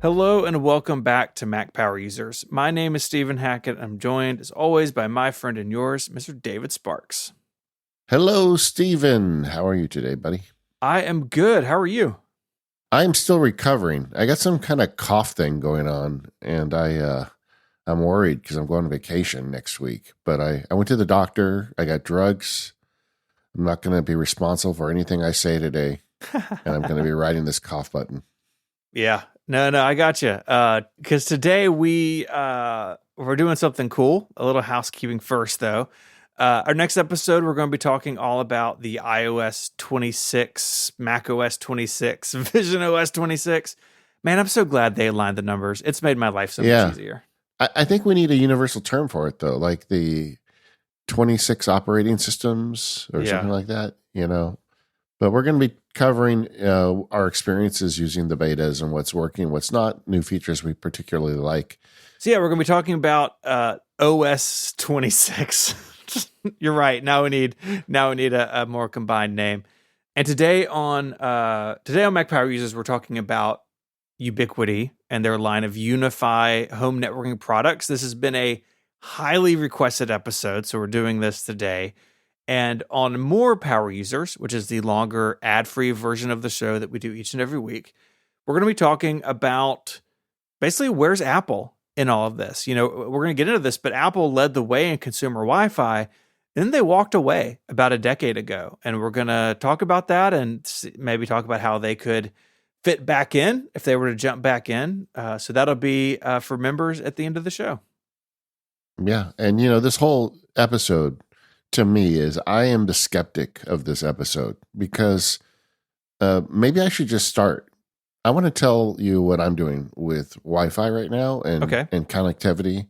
Hello and welcome back to Mac Power Users. My name is Stephen Hackett. I'm joined, as always, by my friend and yours, Mr. David Sparks. Hello, Stephen. How are you today, buddy? I am good. How are you? I'm still recovering. I got some kind of cough thing going on, and I'm worried because I'm going on vacation next week. But I went to the doctor. I got drugs. I'm not going to be responsible for anything I say today, and I'm going to be riding this cough button. Yeah. No, I got you. Because today we're doing something cool. A little housekeeping first, though. Our next episode, we're going to be talking all about the iOS 26, Mac OS 26, Vision OS 26. Man, I'm so glad they aligned the numbers. It's made my life so much easier. I think we need a universal term for it, though, like the 26 operating systems or something like that, But we're going to be covering our experiences using the betas and what's working, what's not, new features we particularly like. So we're going to be talking about OS 26. You're right. Now we need a more combined name. And today on Mac Power Users, we're talking about Ubiquiti and their line of Unify home networking products. This has been a highly requested episode, so we're doing this today. And on More Power Users, which is the longer ad-free version of the show that we do each and every week, we're going to be talking about basically where's Apple in all of this. We're going to get into this, but Apple led the way in consumer Wi-Fi, and then they walked away about a decade ago. And we're going to talk about that and maybe talk about how they could fit back in if they were to jump back in. So that'll be for members at the end of the show. Yeah. And, this whole episode to me is I am the skeptic of this episode because maybe I should just start. I want to tell you what I'm doing with Wi-Fi right now and connectivity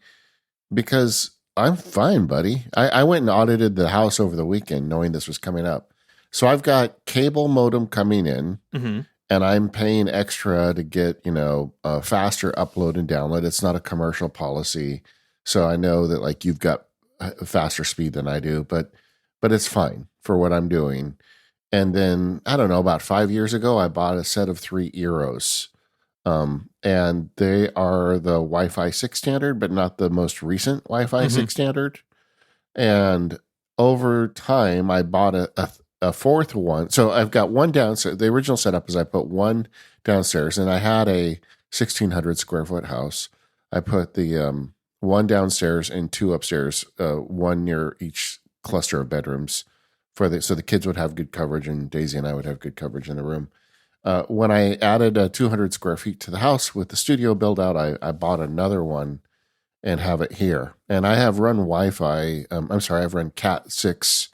because I'm fine, buddy. I went and audited the house over the weekend knowing this was coming up. So I've got cable modem coming in and I'm paying extra to get, a faster upload and download. It's not a commercial policy. So I know that like you've got a faster speed than I do, but it's fine for what I'm doing. And then, I don't know, about 5 years ago, I bought a set of 3 Eros. And they are the Wi-Fi 6 standard, but not the most recent Wi-Fi 6 standard. And over time, I bought a fourth one. So I've got one downstairs. The original setup is I put one downstairs, and I had a 1,600 square foot house. I put the one downstairs and 2 upstairs, one near each cluster of bedrooms. So the kids would have good coverage and Daisy and I would have good coverage in the room. When I added 200 square feet to the house with the studio build out, I bought another one and have it here. And I have run Wi-Fi. I've run Cat 6.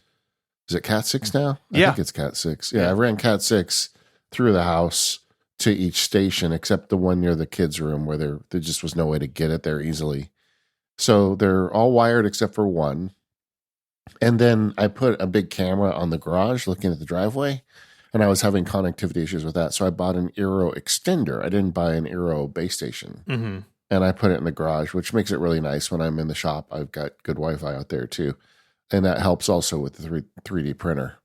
Is it Cat 6 now? I think it's Cat 6. Yeah, I ran Cat 6 through the house to each station except the one near the kids' room where there just was no way to get it there easily. So they're all wired except for one. And then I put a big camera on the garage looking at the driveway, and I was having connectivity issues with that. So I bought an Eero extender. I didn't buy an Eero base station. And I put it in the garage, which makes it really nice when I'm in the shop. I've got good Wi-Fi out there too. And that helps also with the 3D printer.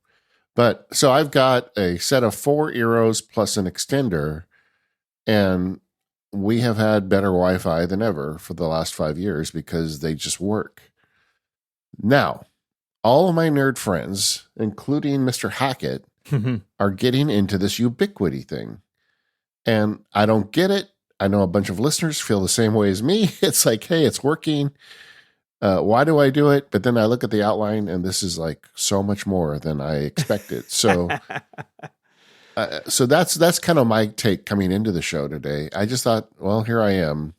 But so I've got a set of 4 Eeros plus an extender, and we have had better Wi-Fi than ever for the last 5 years because they just work. Now, all of my nerd friends, including Mr. Hackett, are getting into this Ubiquiti thing. And I don't get it. I know a bunch of listeners feel the same way as me. It's like, hey, it's working. Why do I do it? But then I look at the outline and this is like so much more than I expected. So so that's kind of my take coming into the show today. I just thought, well, here I am.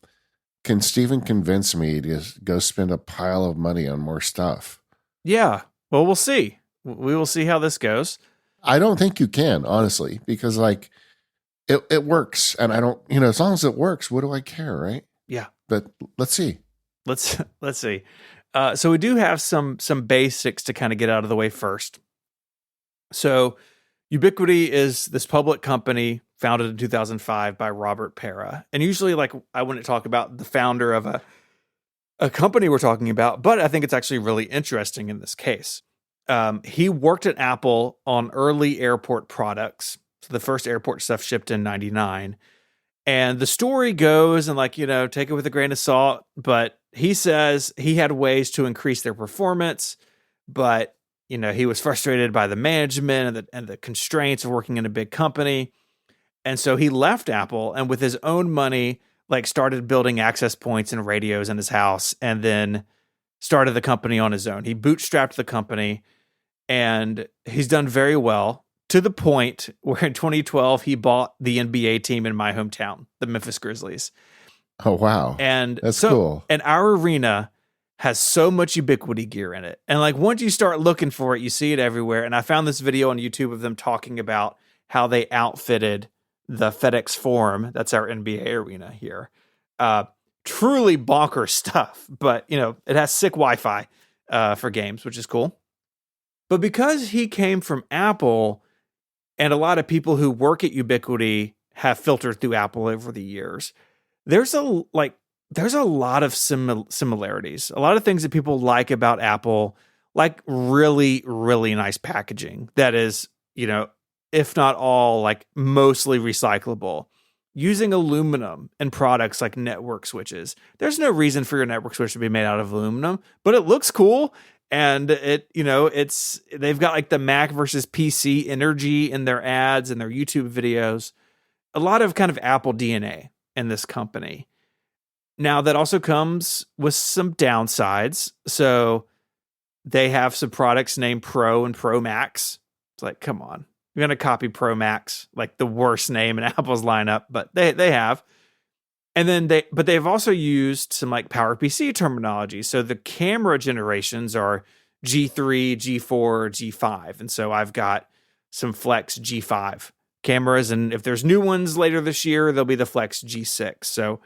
Can Stephen convince me to go spend a pile of money on more stuff? Yeah. Well, we'll see. We will see how this goes. I don't think you can, honestly, because like it works. And I don't, as long as it works, what do I care, right? Yeah. But let's see. Let's see. So we do have some basics to kind of get out of the way first. So Ubiquiti is this public company founded in 2005 by Robert Pera. And usually like I wouldn't talk about the founder of a company we're talking about, but I think it's actually really interesting in this case. He worked at Apple on early airport products. So the first airport stuff shipped in 99. And the story goes, and like, take it with a grain of salt, but he says he had ways to increase their performance, but he was frustrated by the management and the constraints of working in a big company. And so he left Apple and with his own money, like started building access points and radios in his house and then started the company on his own. He bootstrapped the company and he's done very well to the point where in 2012, he bought the NBA team in my hometown, the Memphis Grizzlies. Oh, wow. And that's cool. And our arena has so much Ubiquiti gear in it. And like once you start looking for it, you see it everywhere. And I found this video on YouTube of them talking about how they outfitted the FedEx Forum. That's our NBA arena here. Truly bonkers stuff, but it has sick Wi-Fi for games, which is cool. But because he came from Apple, and a lot of people who work at Ubiquiti have filtered through Apple over the years, there's a lot of similarities. A lot of things that people like about Apple, like really, really nice packaging that is, if not all, like mostly recyclable. Using aluminum in products like network switches. There's no reason for your network switch to be made out of aluminum, but it looks cool. And they've got like the Mac versus PC energy in their ads and their YouTube videos. A lot of kind of Apple DNA in this company. Now that also comes with some downsides. So they have some products named Pro and Pro Max. It's like, come on. You're going to copy Pro Max, like the worst name in Apple's lineup, but they have. And then they've also used some like PowerPC terminology. So the camera generations are G3, G4, G5. And so I've got some Flex G5 cameras. And if there's new ones later this year, they'll be the Flex G6. So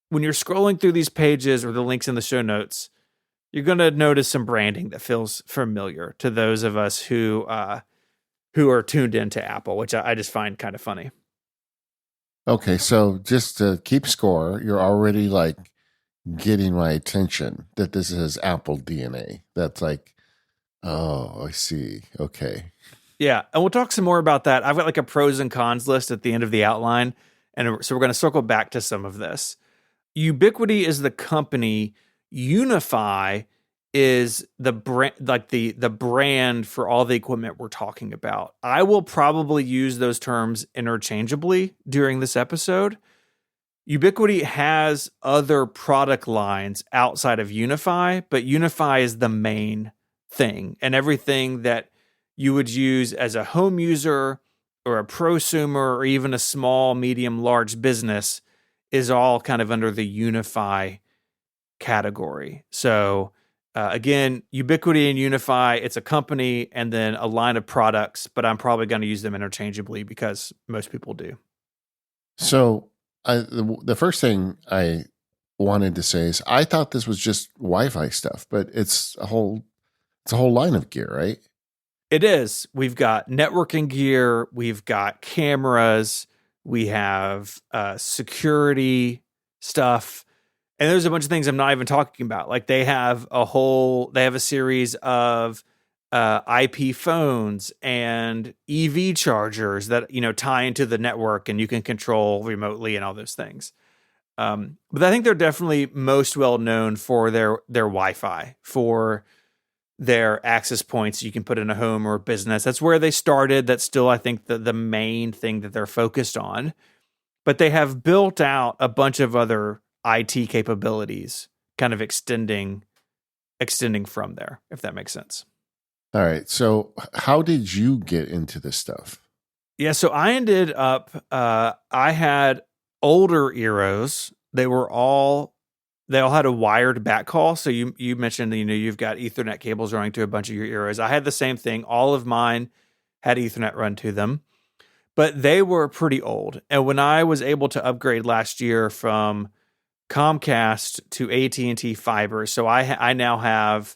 when you're scrolling through these pages or the links in the show notes, you're going to notice some branding that feels familiar to those of us who are tuned into Apple, which I just find kind of funny. Okay, so just to keep score, you're already like getting my attention that this is Apple DNA. That's like, oh, I see. Okay. Yeah, and we'll talk some more about that. I've got like a pros and cons list at the end of the outline, and so we're going to circle back to some of this. Ubiquiti is the company. Unify is the brand, like the brand for all the equipment we're talking about. I will probably use those terms interchangeably during this episode. Ubiquiti has other product lines outside of Unify, but Unify is the main thing, and everything that you would use as a home user or a prosumer or even a small, medium, large business is all kind of under the Unify category. So again, Ubiquiti and Unify, it's a company and then a line of products, but I'm probably going to use them interchangeably because most people do. So the first thing I wanted to say is I thought this was just Wi-Fi stuff, but it's a whole line of gear, right? It is. We've got networking gear, we've got cameras, we have security stuff. And there's a bunch of things I'm not even talking about. Like they have a series of IP phones and EV chargers that, tie into the network and you can control remotely and all those things. But I think they're definitely most well known for their Wi-Fi, for their access points you can put in a home or a business. That's where they started. That's still, I think, the main thing that they're focused on. But they have built out a bunch of other IT capabilities, kind of extending from there, if that makes sense. All right. So how did you get into this stuff? Yeah. So I ended up, I had older Eros. They all had a wired backhaul. So you mentioned, you've got Ethernet cables running to a bunch of your Eros. I had the same thing. All of mine had Ethernet run to them, but they were pretty old. And when I was able to upgrade last year from Comcast to AT&T fiber, so I now have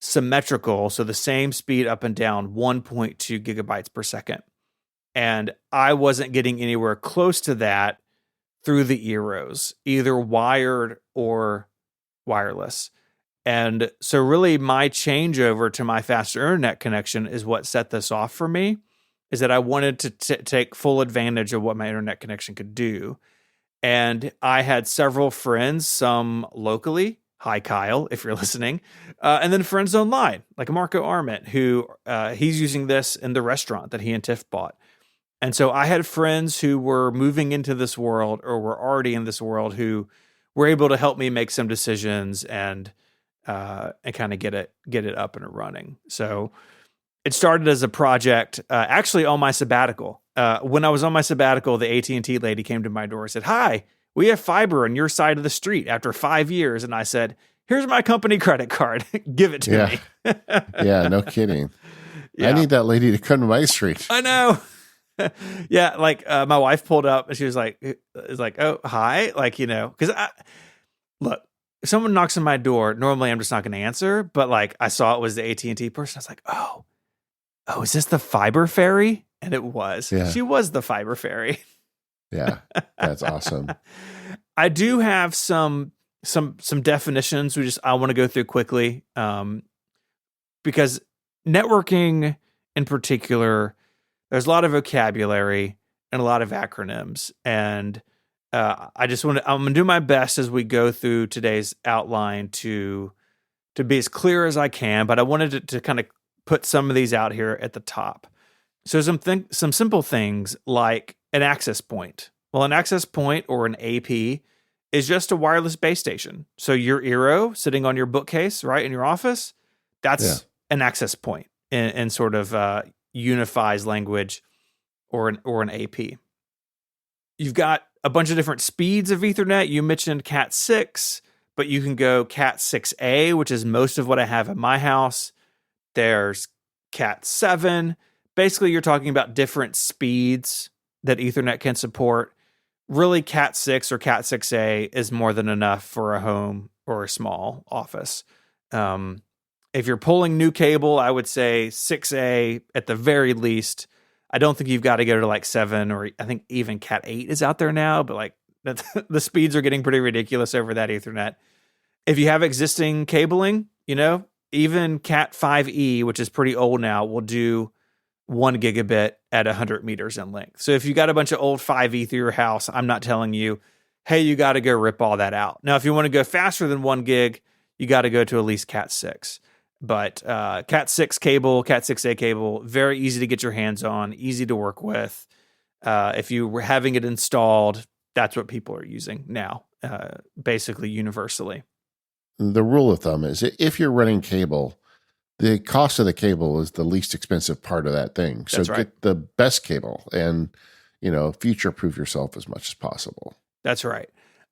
symmetrical, so the same speed up and down, 1.2 gigabytes per second. And I wasn't getting anywhere close to that through the Eros, either wired or wireless. And so really my changeover to my faster internet connection is what set this off for me. is that I wanted to take full advantage of what my internet connection could do. And I had several friends, some locally. Hi, Kyle, if you're listening. And then friends online, like Marco Arment, who he's using this in the restaurant that he and Tiff bought. And so I had friends who were moving into this world or were already in this world who were able to help me make some decisions and kind of get it up and running. So it started as a project, actually on my sabbatical. When I was on my sabbatical, the AT&T lady came to my door and said, "Hi, we have fiber on your side of the street after 5 years." And I said, "Here's my company credit card. Give it to me." Yeah, no kidding. Yeah. I need that lady to come to my street. I know. Yeah, like my wife pulled up and she was like, "Oh, hi." Like, because look, if someone knocks on my door, normally I'm just not going to answer. But like I saw it was the AT&T person. I was like, oh, is this the fiber fairy? And it was. Yeah. She was the fiber fairy. Yeah, that's awesome. I do have some definitions I want to go through quickly, because networking in particular, there's a lot of vocabulary and a lot of acronyms, and I'm going to do my best as we go through today's outline to be as clear as I can. But I wanted to kind of put some of these out here at the top. So some simple things like an access point. Well, an access point or an AP is just a wireless base station. So your Eero sitting on your bookcase, right, in your office, that's an access point in sort of unifies language or an AP. You've got a bunch of different speeds of Ethernet. You mentioned Cat 6, but you can go Cat 6A, which is most of what I have at my house. There's Cat 7. Basically, you're talking about different speeds that Ethernet can support. Really, Cat 6 or Cat 6A is more than enough for a home or a small office. If you're pulling new cable, I would say 6A at the very least. I don't think you've got to go to like 7, or I think even Cat 8 is out there now, but like the speeds are getting pretty ridiculous over that Ethernet. If you have existing cabling, even Cat 5E, which is pretty old now, will do 1 gigabit at 100 meters in length. So if you got a bunch of old 5E through your house, I'm not telling you, hey, you got to go rip all that out. Now, if you want to go faster than 1 gig, you got to go to at least Cat 6. But Cat 6 cable, Cat 6A cable, very easy to get your hands on, easy to work with. If you were having it installed, that's what people are using now, basically universally. The rule of thumb is if you're running cable, the cost of the cable is the least expensive part of that thing. So get the best cable and, future-proof yourself as much as possible. That's right.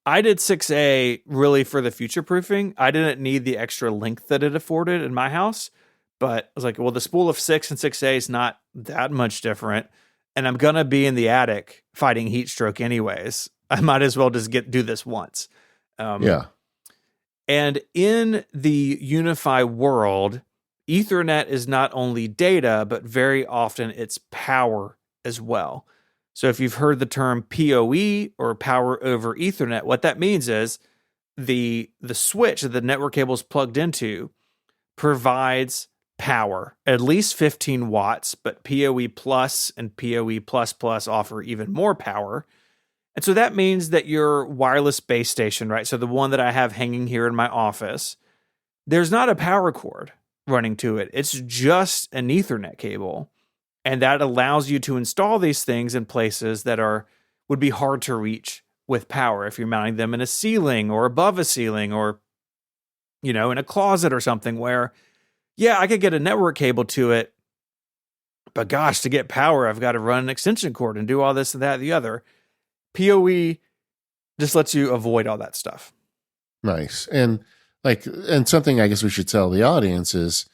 I did 6A really for the future-proofing. I didn't need the extra length that it afforded in my house, but I was like, well, the spool of 6 and 6A is not that much different, and I'm going to be in the attic fighting heat stroke anyways. I might as well just do this once. Yeah. And in the Unify world, Ethernet is not only data, but very often it's power as well. So if you've heard the term PoE or power over Ethernet, what that means is the switch that the network cable is plugged into provides power, at least 15 watts, but PoE Plus and PoE Plus Plus offer even more power. And so that means that your wireless base station, right? So the one that I have hanging here in my office, there's not a power cord running to it. It's just an Ethernet cable. And that allows you to install these things in places that would be hard to reach with power if you're mounting them in a ceiling or above a ceiling or, in a closet or something where, I could get a network cable to it, but gosh, to get power, I've got to run an extension cord and do all this and that and the other. PoE just lets you avoid all that stuff. Nice. And something I guess we should tell the audience is,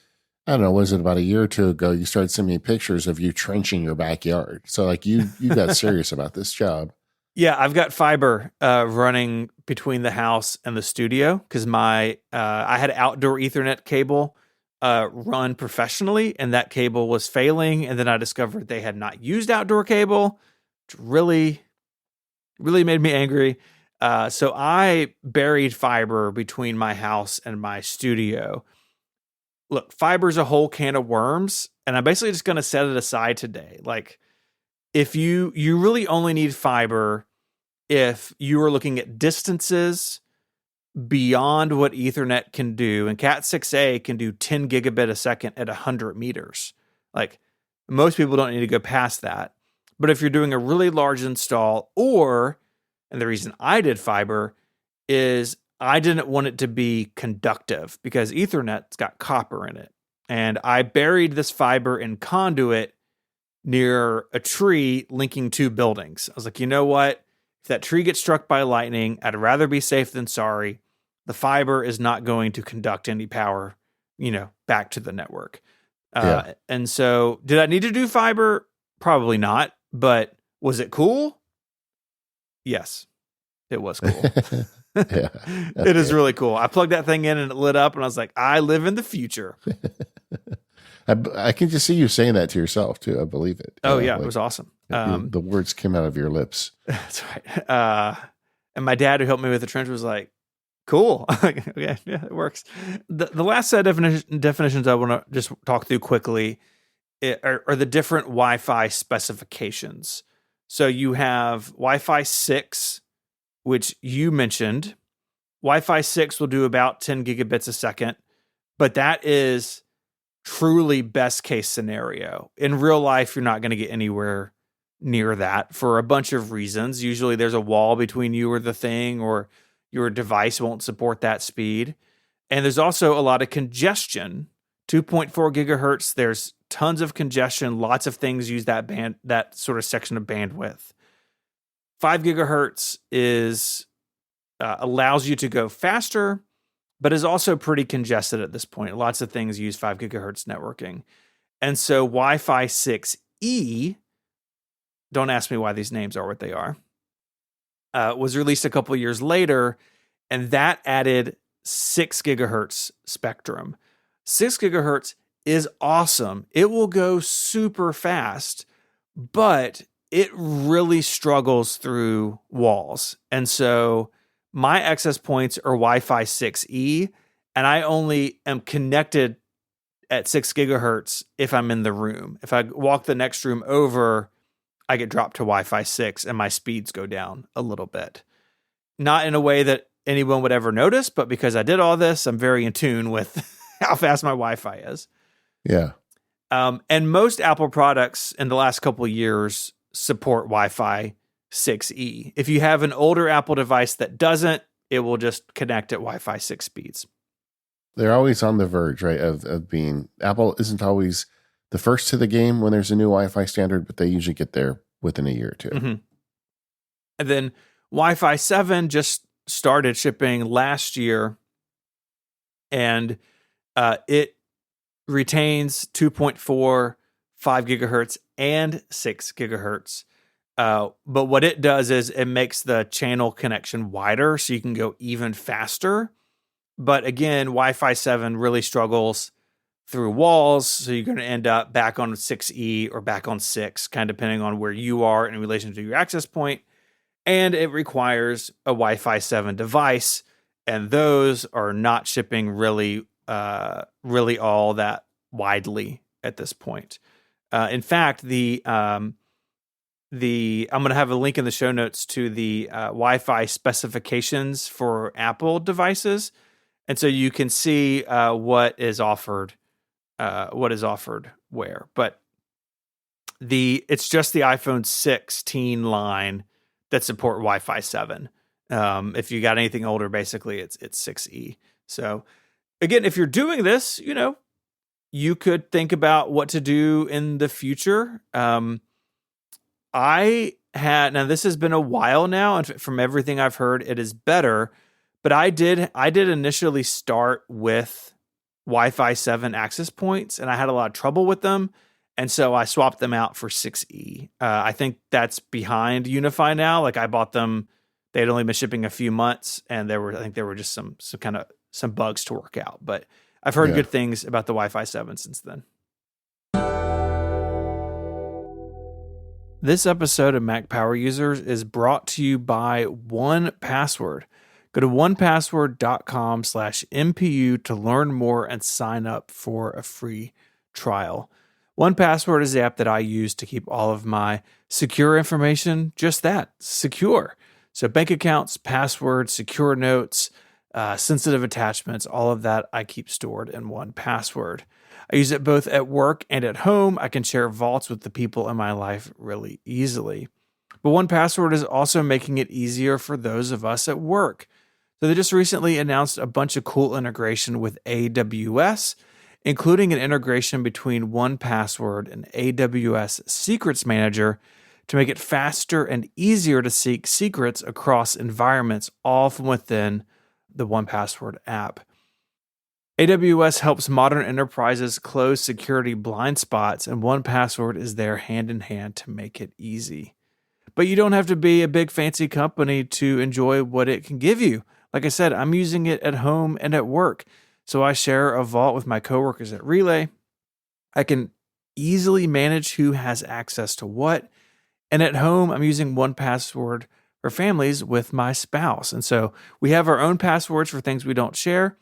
I don't know, was it about a year or two ago, you started sending me pictures of you trenching your backyard. So like you got serious about this job. Yeah, I've got fiber running between the house and the studio because I had outdoor Ethernet cable run professionally, and that cable was failing. And then I discovered they had not used outdoor cable, which really, really made me angry. So I buried fiber between my house and my studio. Look, fiber's a whole can of worms, and I'm basically just going to set it aside today. Like, if you really only need fiber if you are looking at distances beyond what Ethernet can do, and Cat 6a can do 10 gigabit a second at 100 meters. Like, most people don't need to go past that. But if you're doing a really large install, and the reason I did fiber is I didn't want it to be conductive because Ethernet's got copper in it. And I buried this fiber in conduit near a tree linking two buildings. I was like, you know what? If that tree gets struck by lightning, I'd rather be safe than sorry. The fiber is not going to conduct any power, back to the network. And so did I need to do fiber? Probably not. But was it cool? Yes, it was cool. It is really cool. I plugged that thing in and it lit up and I was like, I live in the future. I can just see you saying that to yourself too. I believe it. Oh yeah, it was awesome. The words came out of your lips. That's right. And my dad, who helped me with the trench, was like, cool. Okay, yeah, it works. The last set of definitions I want to just talk through quickly are the different Wi-Fi specifications. So you have Wi-Fi 6, which you mentioned. Wi-Fi 6 will do about 10 gigabits a second, but that is truly best case scenario. In real life, you're not going to get anywhere near that for a bunch of reasons. Usually there's a wall between you or the thing, or your device won't support that speed. And there's also a lot of congestion. 2.4 gigahertz, there's tons of congestion. Lots of things use that sort of section of bandwidth. 5 gigahertz allows you to go faster, but is also pretty congested at this point. Lots of things use 5 gigahertz networking. And so Wi-Fi 6E, don't ask me why these names are what they are, was released a couple of years later, and that added 6 gigahertz spectrum. 6 gigahertz is awesome. It will go super fast, but it really struggles through walls. And so my access points are Wi-Fi 6E, and I only am connected at 6 gigahertz if I'm in the room. If I walk the next room over, I get dropped to Wi-Fi 6 and my speeds go down a little bit. Not in a way that anyone would ever notice, but because I did all this, I'm very in tune with how fast my Wi-Fi is. Yeah. And most Apple products in the last couple of years support Wi-Fi 6E. If you have an older Apple device that doesn't, it will just connect at Wi-Fi 6 speeds. They're always on the verge, right, of being. Apple isn't always the first to the game when there's a new Wi-Fi standard, but they usually get there within a year or two. Mm-hmm. And then Wi-Fi 7 just started shipping last year, and it retains 2.4, 5 gigahertz, and 6 gigahertz. But what it does is it makes the channel connection wider so you can go even faster. But again, Wi-Fi 7 really struggles through walls, so you're going to end up back on 6E or back on 6, kind of depending on where you are in relation to your access point. And it requires a Wi-Fi 7 device, and those are not shipping really all that widely at this point. In fact, I'm going to have a link in the show notes to the Wi-Fi specifications for Apple devices, and so you can see what is offered where. But it's just the iPhone 16 line that support Wi-Fi 7. If you got anything older, basically it's 6E. So again, if you're doing this, you could think about what to do in the future. Now this has been a while now, and from everything I've heard, it is better. But I did initially start with Wi-Fi 7 access points, and I had a lot of trouble with them, and so I swapped them out for 6E. I think that's behind Unify now. Like, I bought them; they had only been shipping a few months, and there were just some bugs to work out. But I've heard good things about the Wi-Fi 7 since then. This episode of Mac Power Users is brought to you by 1Password. Go to 1password.com/MPU to learn more and sign up for a free trial. 1Password is the app that I use to keep all of my secure information just that, secure. So bank accounts, passwords, secure notes, sensitive attachments, all of that I keep stored in 1Password. I use it both at work and at home. I can share vaults with the people in my life really easily. But 1Password is also making it easier for those of us at work. So they just recently announced a bunch of cool integration with AWS, including an integration between 1Password and AWS Secrets Manager to make it faster and easier to seek secrets across environments, all from within the 1Password app. AWS helps modern enterprises close security blind spots, and 1Password is there hand in hand to make it easy. But you don't have to be a big fancy company to enjoy what it can give you. Like I said, I'm using it at home and at work. So I share a vault with my coworkers at Relay. I can easily manage who has access to what. And at home, I'm using 1Password for families with my spouse. And so we have our own passwords for things we don't share,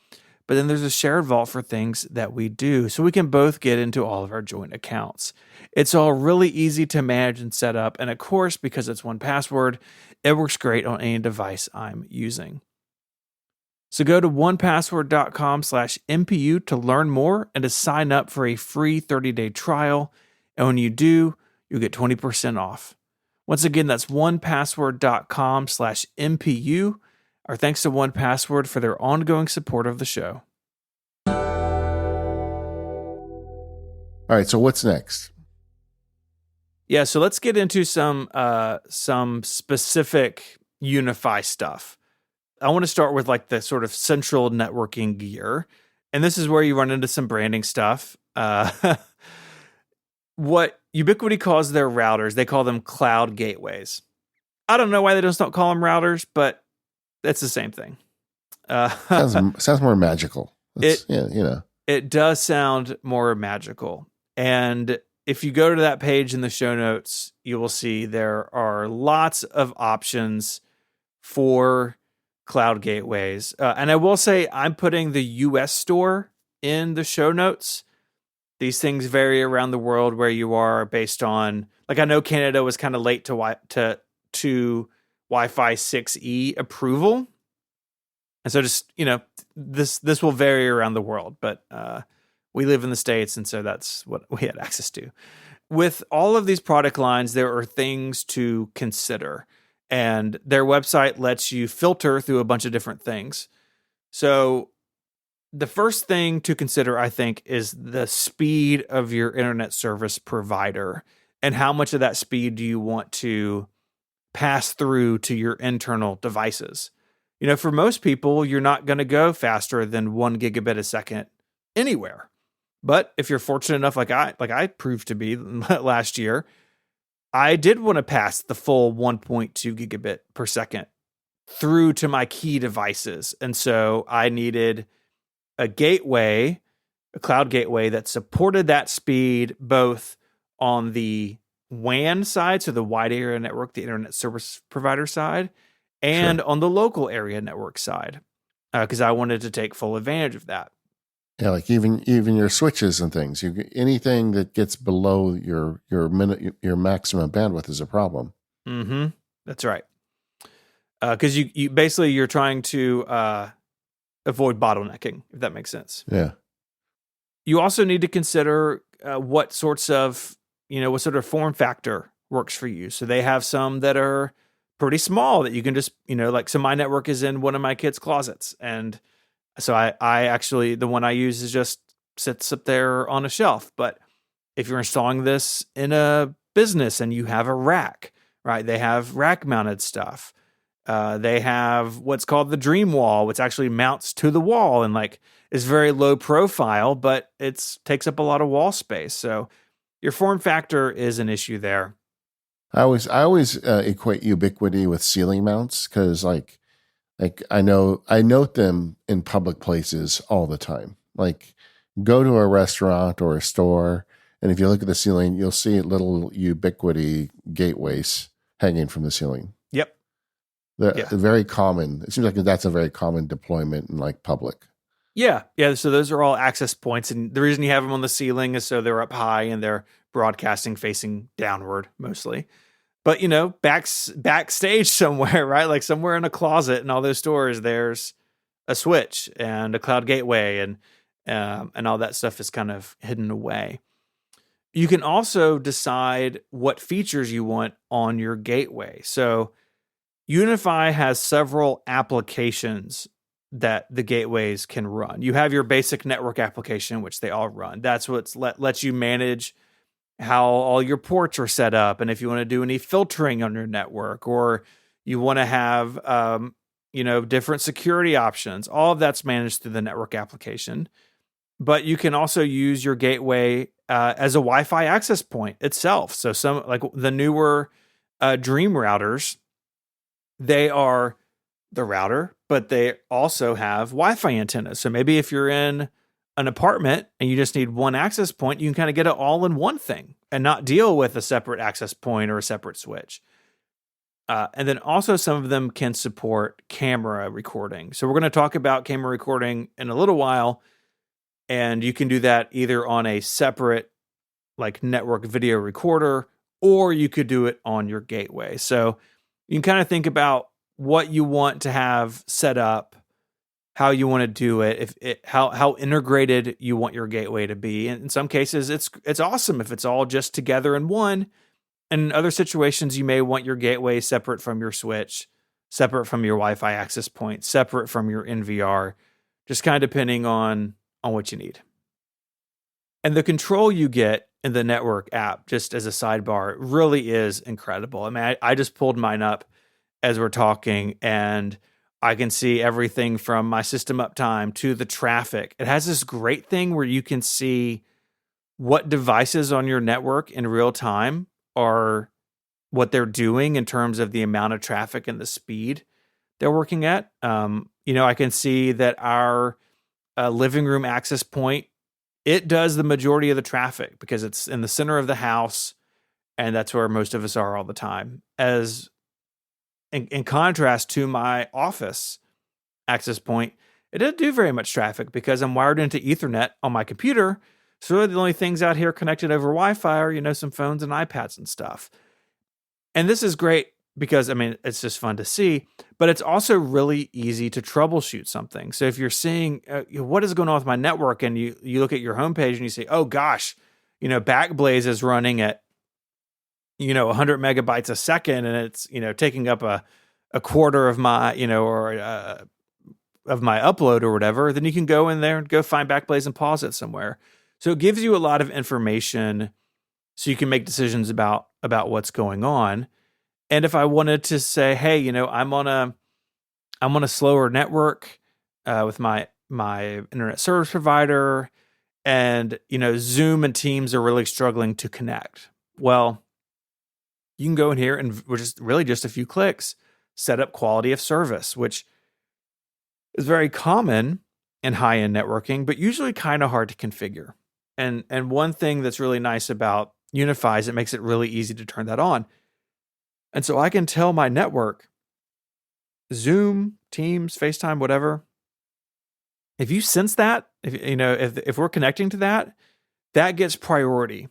but then there's a shared vault for things that we do. So we can both get into all of our joint accounts. It's all really easy to manage and set up. And of course, because it's 1Password, it works great on any device I'm using. So go to 1password.com/MPU to learn more and to sign up for a free 30-day trial. And when you do, you'll get 20% off. Once again, that's 1password.com/MPU. Our thanks to 1Password for their ongoing support of the show. All right, so what's next? Yeah, so let's get into some specific Unify stuff. I want to start with like the sort of central networking gear. And this is where you run into some branding stuff. What Ubiquiti calls their routers, they call them cloud gateways. I don't know why they just don't call them routers, but that's the same thing. Sounds more magical. It does sound more magical. And if you go to that page in the show notes, you will see there are lots of options for cloud gateways. And I will say I'm putting the US store in the show notes. These things vary around the world where you are based on, like I know Canada was kind of late to Wi-Fi 6E approval. And so just, this will vary around the world, but we live in the States, and so that's what we had access to. With all of these product lines, there are things to consider. And their website lets you filter through a bunch of different things. So the first thing to consider, I think, is the speed of your internet service provider and how much of that speed do you want to pass through to your internal devices. For most people, you're not going to go faster than 1 gigabit a second anywhere. But if you're fortunate enough, like I proved to be last year, I did want to pass the full 1.2 gigabit per second through to my key devices. And so I needed a cloud gateway that supported that speed both on the WAN side, so the wide area network, the internet service provider side, and on the local area network side, because I wanted to take full advantage of that. Yeah, like even your switches and things. Anything that gets below your maximum bandwidth is a problem. Mm-hmm. That's right. Because you basically you're trying to avoid bottlenecking, if that makes sense. Yeah. You also need to consider what sort of form factor works for you. So they have some that are pretty small that you can just so my network is in one of my kids' closets, and so I actually, the one I use is just sits up there on a shelf. But if you're installing this in a business and you have a rack, right? They have rack mounted stuff. They have what's called the Dream Wall, which actually mounts to the wall and is very low profile, but it takes up a lot of wall space. So your form factor is an issue there. I always equate Ubiquiti with ceiling mounts because I note them in public places all the time. Like go to a restaurant or a store, and if you look at the ceiling, you'll see little Ubiquiti gateways hanging from the ceiling. Yep. They're very common. It seems like that's a very common deployment in public. Yeah. So those are all access points, and the reason you have them on the ceiling is so they're up high and they're broadcasting facing downward mostly. But backstage somewhere, right? Like somewhere in a closet in all those stores, there's a switch and a cloud gateway, and all that stuff is kind of hidden away. You can also decide what features you want on your gateway. So Unify has several applications that the gateways can run. You have your basic network application, which they all run. That's what lets you manage how all your ports are set up, and if you want to do any filtering on your network, or you want to have different security options. All of that's managed through the network application. But you can also use your gateway as a Wi-Fi access point itself. So some like the newer Dream routers, they are the router, but they also have Wi-Fi antennas. So maybe if you're in an apartment and you just need one access point, you can kind of get it all in one thing and not deal with a separate access point or a separate switch. And then also some of them can support camera recording. So we're going to talk about camera recording in a little while. And you can do that either on a separate like network video recorder, or you could do it on your gateway. So you can kind of think about what you want to have set up, how you want to do it, how integrated you want your gateway to be. And in some cases, it's awesome if it's all just together in one. And in other situations, you may want your gateway separate from your switch, separate from your Wi-Fi access point, separate from your NVR, just kind of depending on what you need. And the control you get in the network app, just as a sidebar, really is incredible. I mean, I just pulled mine up as we're talking, and I can see everything from my system uptime to the traffic. It has this great thing where you can see what devices on your network in real time are what they're doing in terms of the amount of traffic and the speed they're working at. I can see that our living room access point, it does the majority of the traffic because it's in the center of the house, and that's where most of us are all the time. As in contrast to my office access point, it doesn't do very much traffic because I'm wired into Ethernet on my computer. So really the only things out here connected over Wi-Fi are, some phones and iPads and stuff. And this is great because, I mean, it's just fun to see, but it's also really easy to troubleshoot something. So if you're seeing what is going on with my network, and you look at your homepage and you say, oh gosh, Backblaze is running at 100 megabytes a second, and it's taking up a quarter of my of my upload or whatever, then you can go in there and go find Backblaze and pause it somewhere. So it gives you a lot of information so you can make decisions about what's going on. And if I wanted to say, hey, I'm on a slower network with my internet service provider, and Zoom and Teams are really struggling to connect. Well, you can go in here and just a few clicks, set up quality of service, which is very common in high-end networking, but usually kind of hard to configure. And one thing that's really nice about Unify is it makes it really easy to turn that on. And so I can tell my network, Zoom, Teams, FaceTime, whatever, if you sense that, if we're connecting to that, that gets priority.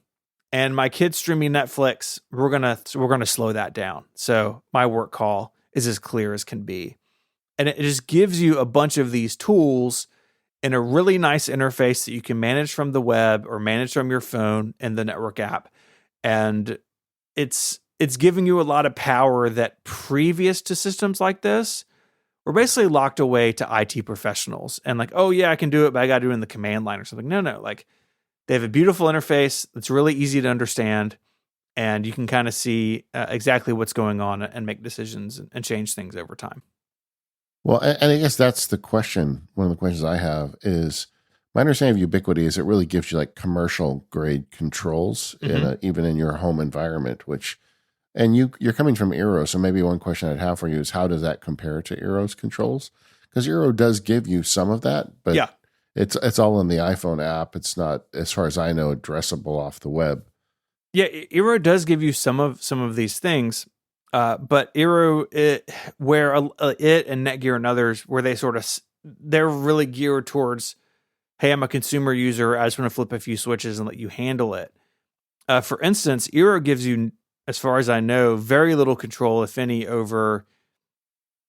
And my kid's streaming Netflix, we're gonna slow that down. So my work call is as clear as can be. And it just gives you a bunch of these tools in a really nice interface that you can manage from the web or manage from your phone in the network app. And it's giving you a lot of power that previous to systems like this were basically locked away to IT professionals. And like, oh yeah, I can do it, but I got to do it in the command line or something. No, like they have a beautiful interface that's really easy to understand, and you can kind of see exactly what's going on and make decisions and change things over time. Well, and I guess that's the question. One of the questions I have is, my understanding of Ubiquiti is it really gives you like commercial grade controls even in your home environment, and you're coming from Eero. So maybe one question I'd have for you is, how does that compare to Eero's controls? Because Eero does give you some of that, but yeah, it's all in the iPhone app. It's not, as far as I know, addressable off the web. Yeah. Eero does give you some of these things. But Eero, where it and Netgear and others, where they sort of they're really geared towards, hey, I'm a consumer user. I just want to flip a few switches and let you handle it. For instance, Eero gives you, as far as I know, very little control, if any, over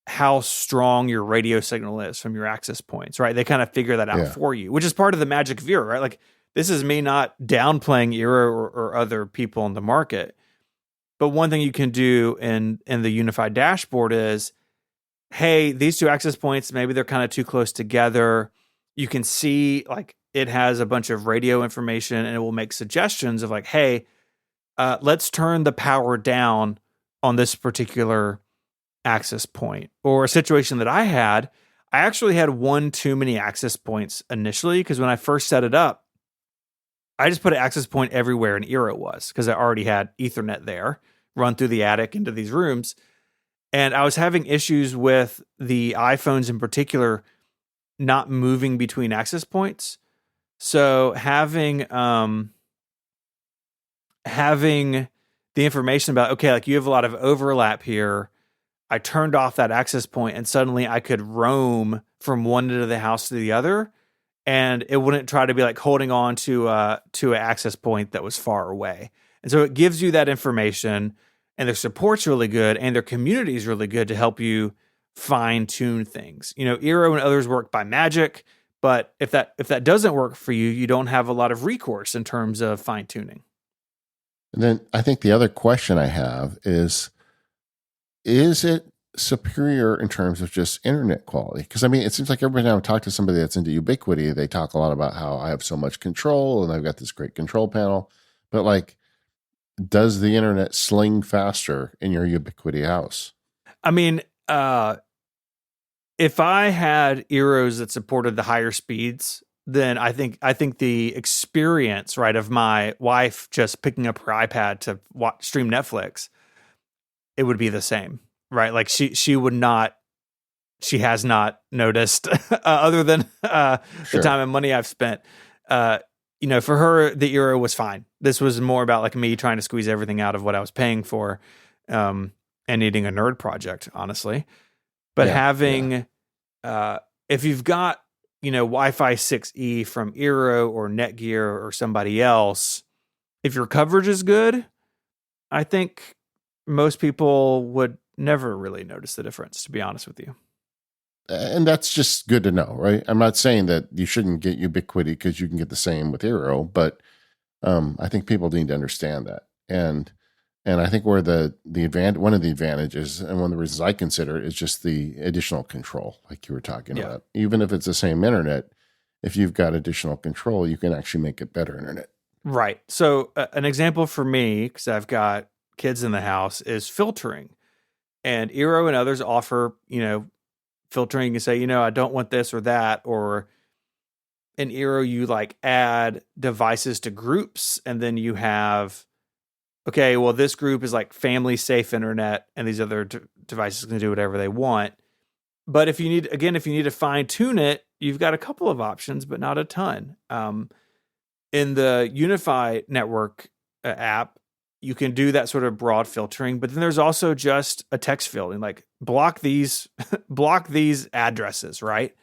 how strong your radio signal is from your access points, right? They kind of figure that out for you, which is part of the magic of Eero, right? Like, this is me not downplaying Eero or other people in the market. But one thing you can do in the unified dashboard is, hey, these two access points, maybe they're kind of too close together. You can see like it has a bunch of radio information, and it will make suggestions of like, hey, let's turn the power down on this particular access point. Or a situation that I actually had one too many access points initially, because when I first set it up, I just put an access point everywhere an Eero was, because I already had Ethernet there, run through the attic into these rooms. And I was having issues with the iPhones in particular not moving between access points. So having the information about, okay, like you have a lot of overlap here. I turned off that access point, and suddenly I could roam from one end of the house to the other, and it wouldn't try to be like holding on to an access point that was far away. And so it gives you that information, and their support's really good, and their community is really good to help you fine tune things. You know, Eero and others work by magic, but if that doesn't work for you, you don't have a lot of recourse in terms of fine tuning. And then I think the other question I have is it superior in terms of just internet quality? Because I mean, it seems like every time I talk to somebody that's into Ubiquiti, they talk a lot about how I have so much control and I've got this great control panel. But like, does the internet sling faster in your Ubiquiti house? I mean, if I had Eeros that supported the higher speeds, then I think the experience, right, of my wife just picking up her iPad to stream Netflix, it would be the same, right? Like she has not noticed other than the time and money I've spent. You know, for her, the Eero was fine. This was more about like me trying to squeeze everything out of what I was paying for, and needing a nerd project, honestly. But if you've got, you know, Wi-Fi 6E from Eero or Netgear or somebody else, if your coverage is good, I think most people would never really notice the difference, to be honest with you. And that's just good to know, right? I'm not saying that you shouldn't get Ubiquiti because you can get the same with Eero, but I think people need to understand that. And I think where one of the advantages and one of the reasons I consider it is just the additional control, like you were talking about. Even if it's the same internet, if you've got additional control, you can actually make it better internet. Right. So an example for me, because I've got kids in the house, is filtering. And Eero and others offer, you know, filtering. You can say, you know, I don't want this or that, or in Eero, you like add devices to groups, and then you have, okay, well, this group is like family safe internet, and these other devices can do whatever they want. But if you need to fine tune it, you've got a couple of options, but not a ton. In the Unify Network app, you can do that sort of broad filtering, but then there's also just a text filtering, like block these addresses, right?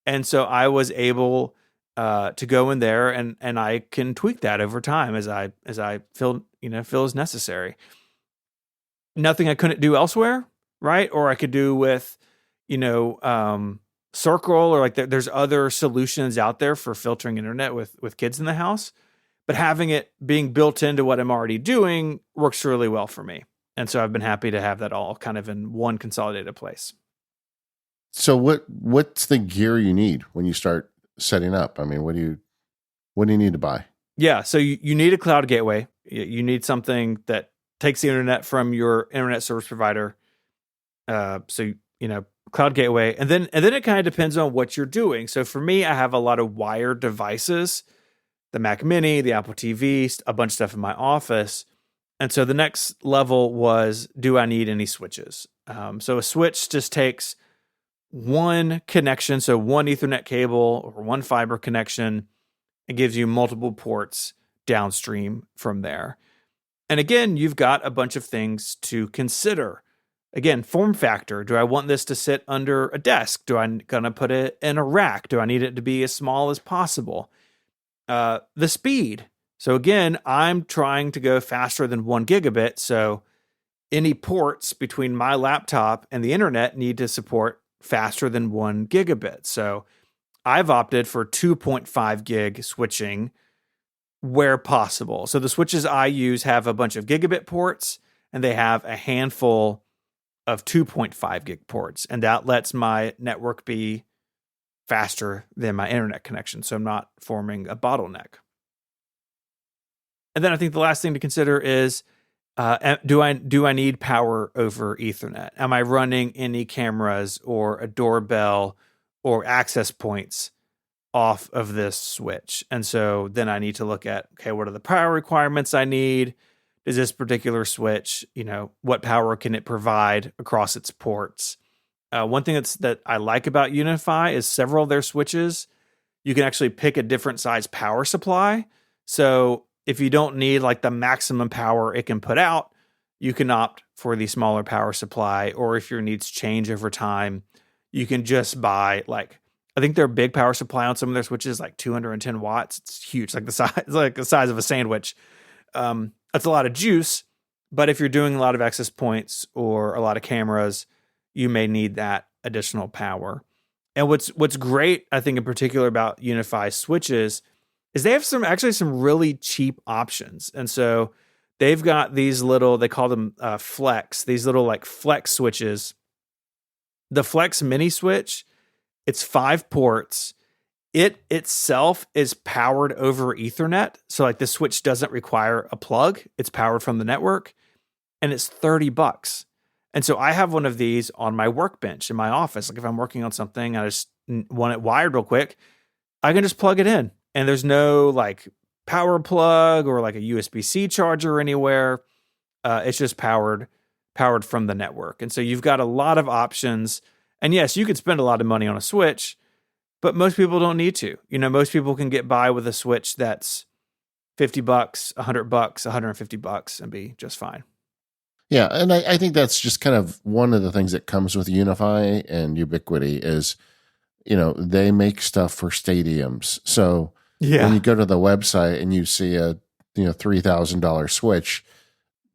And so I was able to go in there and I can tweak that over time as I feel as necessary. Nothing I couldn't do elsewhere, right? Or I could do with, Circle, or like there's other solutions out there for filtering internet with kids in the house. But having it being built into what I'm already doing works really well for me. And so I've been happy to have that all kind of in one consolidated place. So what's the gear you need when you start setting up? I mean, what do you need to buy? Yeah, so you need a cloud gateway. You need something that takes the internet from your internet service provider. Cloud gateway, and then it kind of depends on what you're doing. So for me, I have a lot of wired devices, the Mac Mini, the Apple TV, a bunch of stuff in my office. And so the next level was, do I need any switches? So a switch just takes one connection, so one Ethernet cable or one fiber connection. It gives you multiple ports downstream from there. And again, you've got a bunch of things to consider. Again, form factor. Do I want this to sit under a desk? Do I gonna put it in a rack? Do I need it to be as small as possible? The speed. So again, I'm trying to go faster than 1 gigabit. So any ports between my laptop and the internet need to support faster than 1 gigabit. So I've opted for 2.5 gig switching where possible. So the switches I use have a bunch of gigabit ports, and they have a handful of 2.5 gig ports, and that lets my network be faster than my internet connection, so I'm not forming a bottleneck. And then I think the last thing to consider is, do I need power over Ethernet? Am I running any cameras or a doorbell or access points off of this switch? And so then I need to look at, okay, what are the power requirements I need? Does this particular switch, what power can it provide across its ports? One thing that I like about UniFi is several of their switches, you can actually pick a different size power supply. So if you don't need like the maximum power it can put out, you can opt for the smaller power supply. Or if your needs change over time, you can just buy I think their big power supply on some of their switches like 210 watts. It's huge, like the size of a sandwich. That's a lot of juice. But if you're doing a lot of access points or a lot of cameras, you may need that additional power. And what's great, I think, in particular about UniFi switches is they have some really cheap options. And so they've got these little, they call them flex, these little like flex switches. The flex mini switch, it's 5 ports. It itself is powered over Ethernet. So like the switch doesn't require a plug. It's powered from the network, and it's $30. And so I have one of these on my workbench in my office. Like if I'm working on something, I just want it wired real quick, I can just plug it in. And there's no like power plug or like a USB-C charger anywhere. It's just powered from the network. And so you've got a lot of options. And yes, you could spend a lot of money on a switch, but most people don't need to. Most people can get by with a switch that's $50, $100, $150 and be just fine. Yeah, and I think that's just kind of one of the things that comes with UniFi and Ubiquiti is, they make stuff for stadiums. So when you go to the website and you see a $3,000 switch,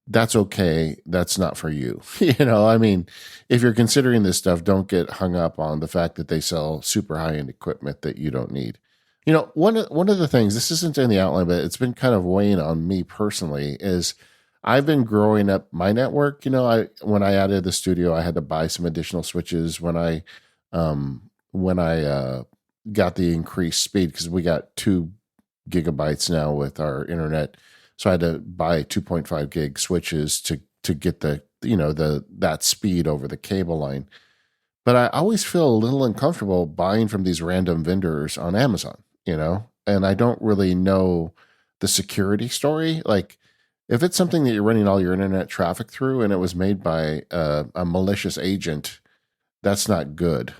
that's okay. That's not for you. I mean, if you're considering this stuff, don't get hung up on the fact that they sell super high-end equipment that you don't need. One of the things, this isn't in the outline, but it's been kind of weighing on me personally, is I've been growing up my network. When I added the studio, I had to buy some additional switches when I got the increased speed, because we got 2 gigabytes now with our internet. So I had to buy 2.5 gig switches to get that speed over the cable line. But I always feel a little uncomfortable buying from these random vendors on Amazon, and I don't really know the security story. Like if it's something that you're running all your internet traffic through and it was made by a malicious agent, that's not good.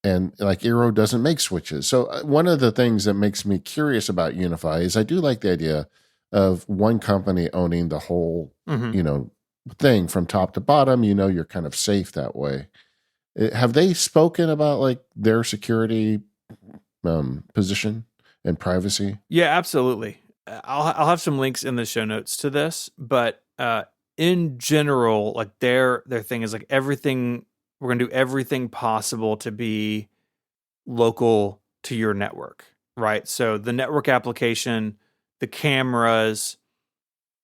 And like Eero doesn't make switches. So one of the things that makes me curious about UniFi is I do like the idea of one company owning the whole, thing from top to bottom. You're kind of safe that way. Have they spoken about like their security position and privacy? Yeah, absolutely. I'll have some links in the show notes to this, but in general, like their thing is like everything. We're going to do everything possible to be local to your network, right? So the network application, the cameras,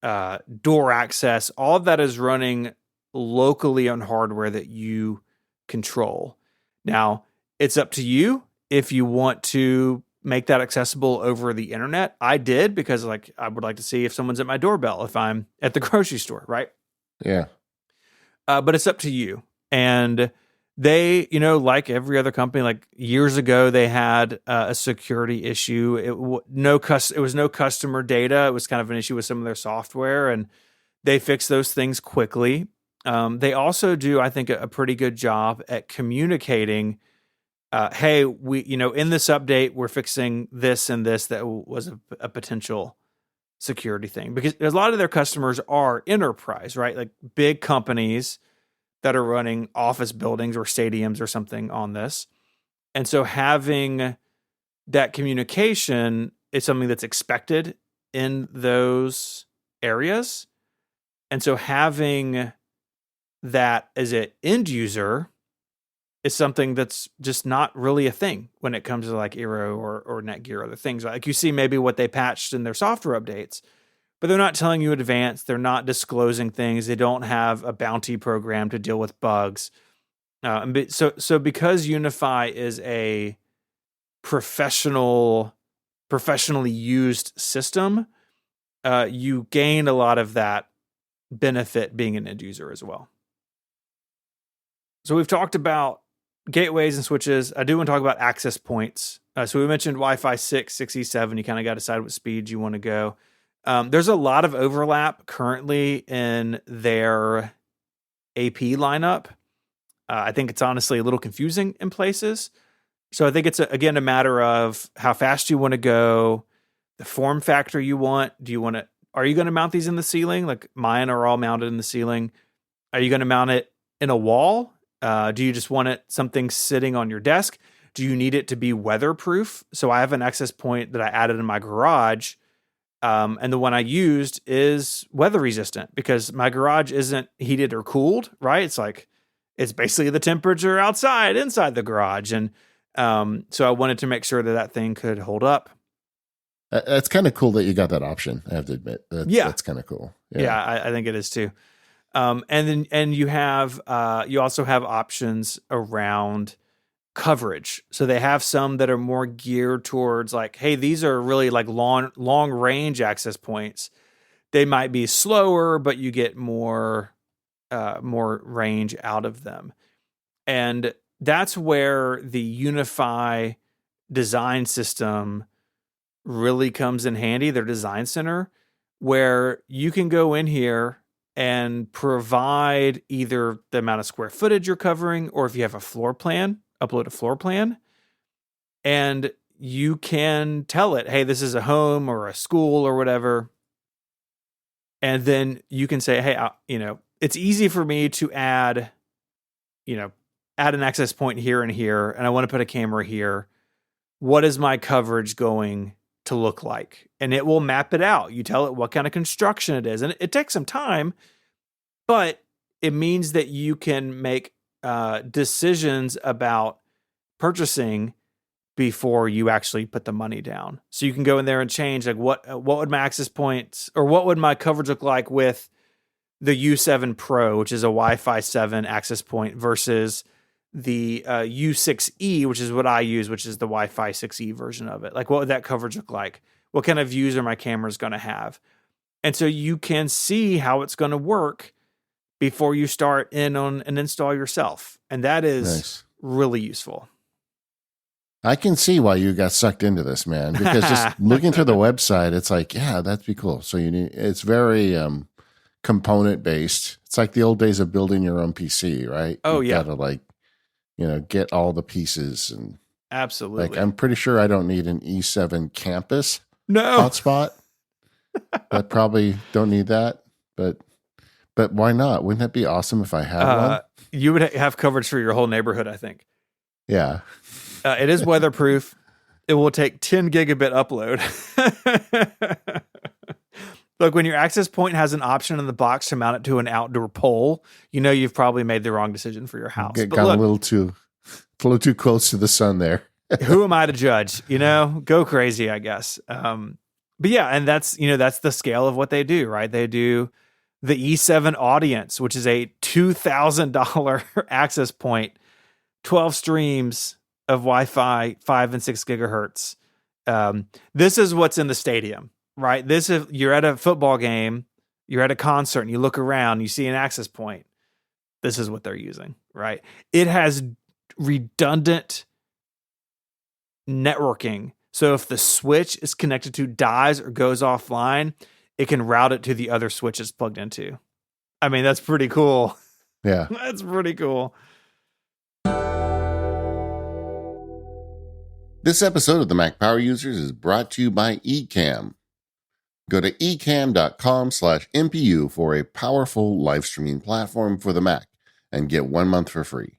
door access, all of that is running locally on hardware that you control. Now, it's up to you if you want to make that accessible over the internet. I did, because like I would like to see if someone's at my doorbell if I'm at the grocery store, right? Yeah. But it's up to you. And they, like every other company, like years ago, they had a security issue. It was no customer data. It was kind of an issue with some of their software, and they fixed those things quickly. They also do, I think, a pretty good job at communicating. Hey, we, in this update, we're fixing this and this that was a potential security thing, because a lot of their customers are enterprise, right? Like big companies that are running office buildings or stadiums or something on this. And so having that communication is something that's expected in those areas. And so having that as an end user is something that's just not really a thing when it comes to like Eero or Netgear or other things. Like you see maybe what they patched in their software updates, but they're not telling you in advance. They're not disclosing things. They don't have a bounty program to deal with bugs. So because Unify is a professionally used system, you gain a lot of that benefit being an end user as well. So we've talked about gateways and switches. I do want to talk about access points. So we mentioned Wi-Fi 6, 6E7. You kind of got to decide what speeds you want to go. There's a lot of overlap currently in their AP lineup. I think it's honestly a little confusing in places. So I think it's, again, a matter of how fast you want to go, the form factor you want. Are you going to mount these in the ceiling? Like mine are all mounted in the ceiling. Are you going to mount it in a wall? Do you just want something sitting on your desk? Do you need it to be weatherproof? So I have an access point that I added in my garage. And the one I used is weather resistant because my garage isn't heated or cooled, right? It's basically the temperature inside the garage. And so I wanted to make sure that thing could hold up. That's kind of cool that you got that option. I have to admit, that's kind of cool. Yeah, I think it is too. And you also have options around coverage. So they have some that are more geared towards like, hey, these are really like long range access points. They might be slower, but you get more range out of them. And that's where the Unify design system really comes in handy, their design center, where you can go in here and provide either the amount of square footage you're covering, or if you have a floor plan, upload a floor plan, and you can tell it, hey, this is a home or a school or whatever. And then you can say, hey, it's easy for me to add an access point here and here, and I want to put a camera here. What is my coverage going to look like? And it will map it out. You tell it what kind of construction it is. And it takes some time, but it means that you can make decisions about purchasing before you actually put the money down. So you can go in there and change, like what would my access points or what would my coverage look like with the U7 Pro, which is a Wi-Fi 7 access point, versus the U6E, which is what I use, which is the Wi-Fi 6E version of it. Like, what would that coverage look like? What kind of views are my cameras going to have? And so you can see how it's going to work before you start in on an install yourself. And that is really useful. I can see why you got sucked into this, man, because just looking through the website, it's like, yeah, that'd be cool. So it's very component based. It's like the old days of building your own PC, right? Oh, you yeah. gotta get all the pieces and absolutely. Like, I'm pretty sure I don't need an E7 campus No. hotspot. I probably don't need that, but why not? Wouldn't that be awesome if I had one? You would have coverage for your whole neighborhood, I think. Yeah. It is weatherproof. It will take 10 gigabit upload. Look, when your access point has an option in the box to mount it to an outdoor pole, you've probably made the wrong decision for your house. Got a little too close to the sun there. Who am I to judge? Go crazy, I guess. But yeah, and that's the scale of what they do, right? They do the E7 Audience, which is a $2,000 access point, 12 streams of Wi-Fi, 5 and 6 gigahertz. This is what's in the stadium, right? You're at a football game, you're at a concert, and you look around, you see an access point. This is what they're using, right? It has redundant networking. So if the switch is connected to dies or goes offline, it can route it to the other switch it's plugged into. I mean, that's pretty cool. Yeah. That's pretty cool. This episode of the Mac Power Users is brought to you by Ecamm. Go to ecamm.com/MPU for a powerful live streaming platform for the Mac. and get 1 month for free.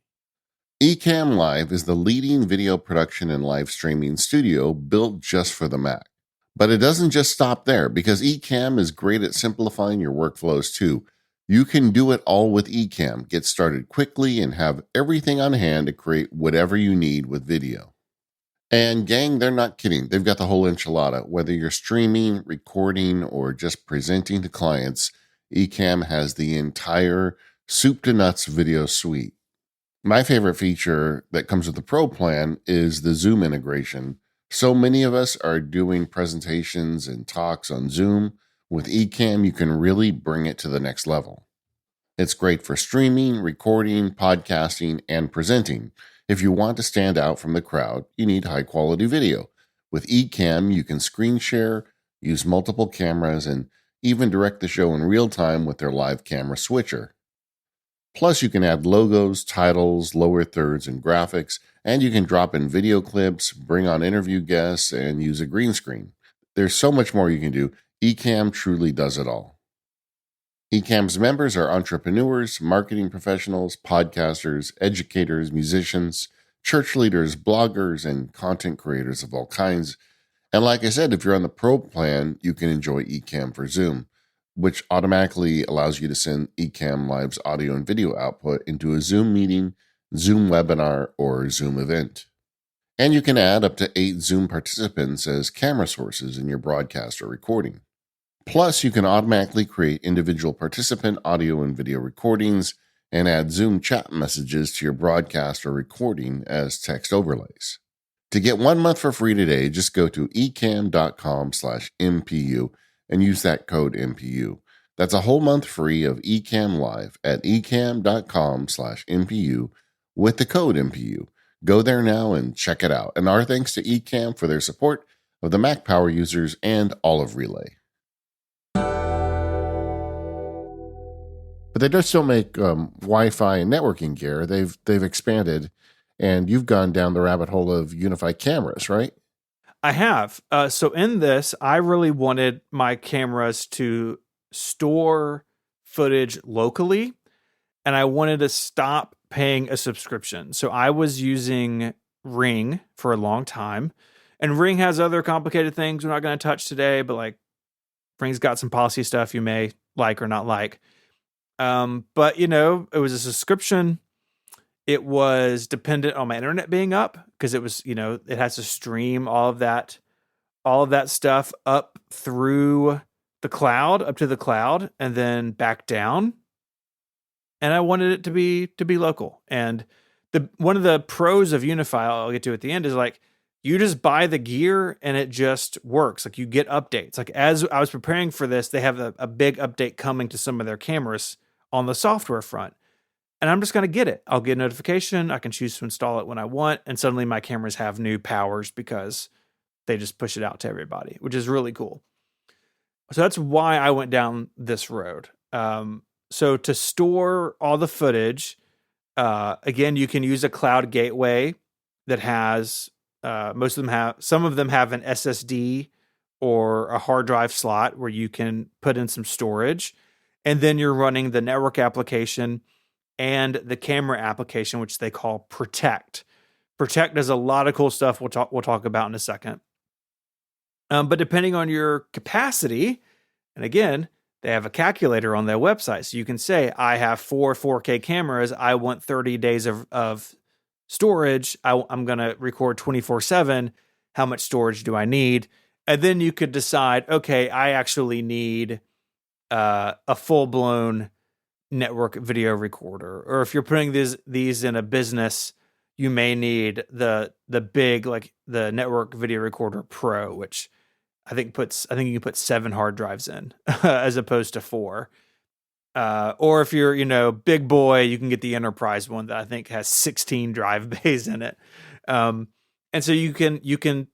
Ecamm Live is the leading video production and live streaming studio built just for the Mac. But it doesn't just stop there, because Ecamm is great at simplifying your workflows too. You can do it all with Ecamm. Get started quickly and have everything on hand to create whatever you need with video. And gang, they're not kidding. They've got the whole enchilada. Whether you're streaming, recording, or just presenting to clients, Ecamm has the entire soup to nuts video suite. My favorite feature that comes with the Pro plan is the Zoom integration. So many of us are doing presentations and talks on Zoom. With Ecamm, you can really bring it to the next level. It's great for streaming, recording, podcasting, and presenting. If you want to stand out from the crowd, you need high-quality video. With Ecamm, you can screen share, use multiple cameras, and even direct the show in real time with their live camera switcher. Plus, you can add logos, titles, lower thirds, and graphics, and you can drop in video clips, bring on interview guests, and use a green screen. There's so much more you can do. Ecamm truly does it all. Ecamm's members are entrepreneurs, marketing professionals, podcasters, educators, musicians, church leaders, bloggers, and content creators of all kinds. And like I said, if you're on the Pro plan, you can enjoy Ecamm for Zoom, which automatically allows you to send Ecamm Live's audio and video output into a Zoom meeting, Zoom webinar, or Zoom event. And you can add up to 8 Zoom participants as camera sources in your broadcast or recording. Plus, you can automatically create individual participant audio and video recordings and add Zoom chat messages to your broadcast or recording as text overlays. To get 1 month for free today, just go to ecamm.com/MPU and use that code MPU. That's a whole month free of Ecamm Live at ecamm.com/MPU with the code MPU. Go there now and check it out. And our thanks to Ecamm for their support of the Mac Power users and all of Relay. But they do still make Wi-Fi and networking gear. They've expanded, and you've gone down the rabbit hole of unified cameras, right? I have. So in this, I really wanted my cameras to store footage locally, and I wanted to stop paying a subscription. So I was using Ring for a long time, and Ring has other complicated things we're not going to touch today, but like Ring's got some policy stuff you may like or not like. But it was a subscription. It was dependent on my internet being up because it was, it has to stream all of that stuff up through the cloud, up to the cloud, and then back down. And I wanted it to be local. And one of the pros of Unify, I'll get to at the end, is like you just buy the gear and it just works. Like you get updates. Like as I was preparing for this, they have a big update coming to some of their cameras on the software front. And I'm just going to get it. I'll get a notification. I can choose to install it when I want. And suddenly my cameras have new powers because they just push it out to everybody, which is really cool. So that's why I went down this road. So to store all the footage, again, you can use a cloud gateway that has, some of them have an SSD or a hard drive slot where you can put in some storage. And then you're running the network application and the camera application, which they call Protect. Protect does a lot of cool stuff we'll talk about in a second. But depending on your capacity, and again, they have a calculator on their website. So you can say, I have 4 4K cameras. I want 30 days of storage. I'm going to record 24/7. How much storage do I need? And then you could decide, okay, I actually need a full-blown network video recorder. Or if you're putting these in a business, you may need the big, like the Network Video Recorder Pro, which I think you can put 7 hard drives in as opposed to 4. Or if you're, big boy, you can get the enterprise one that I think has 16 drive bays in it. And so you can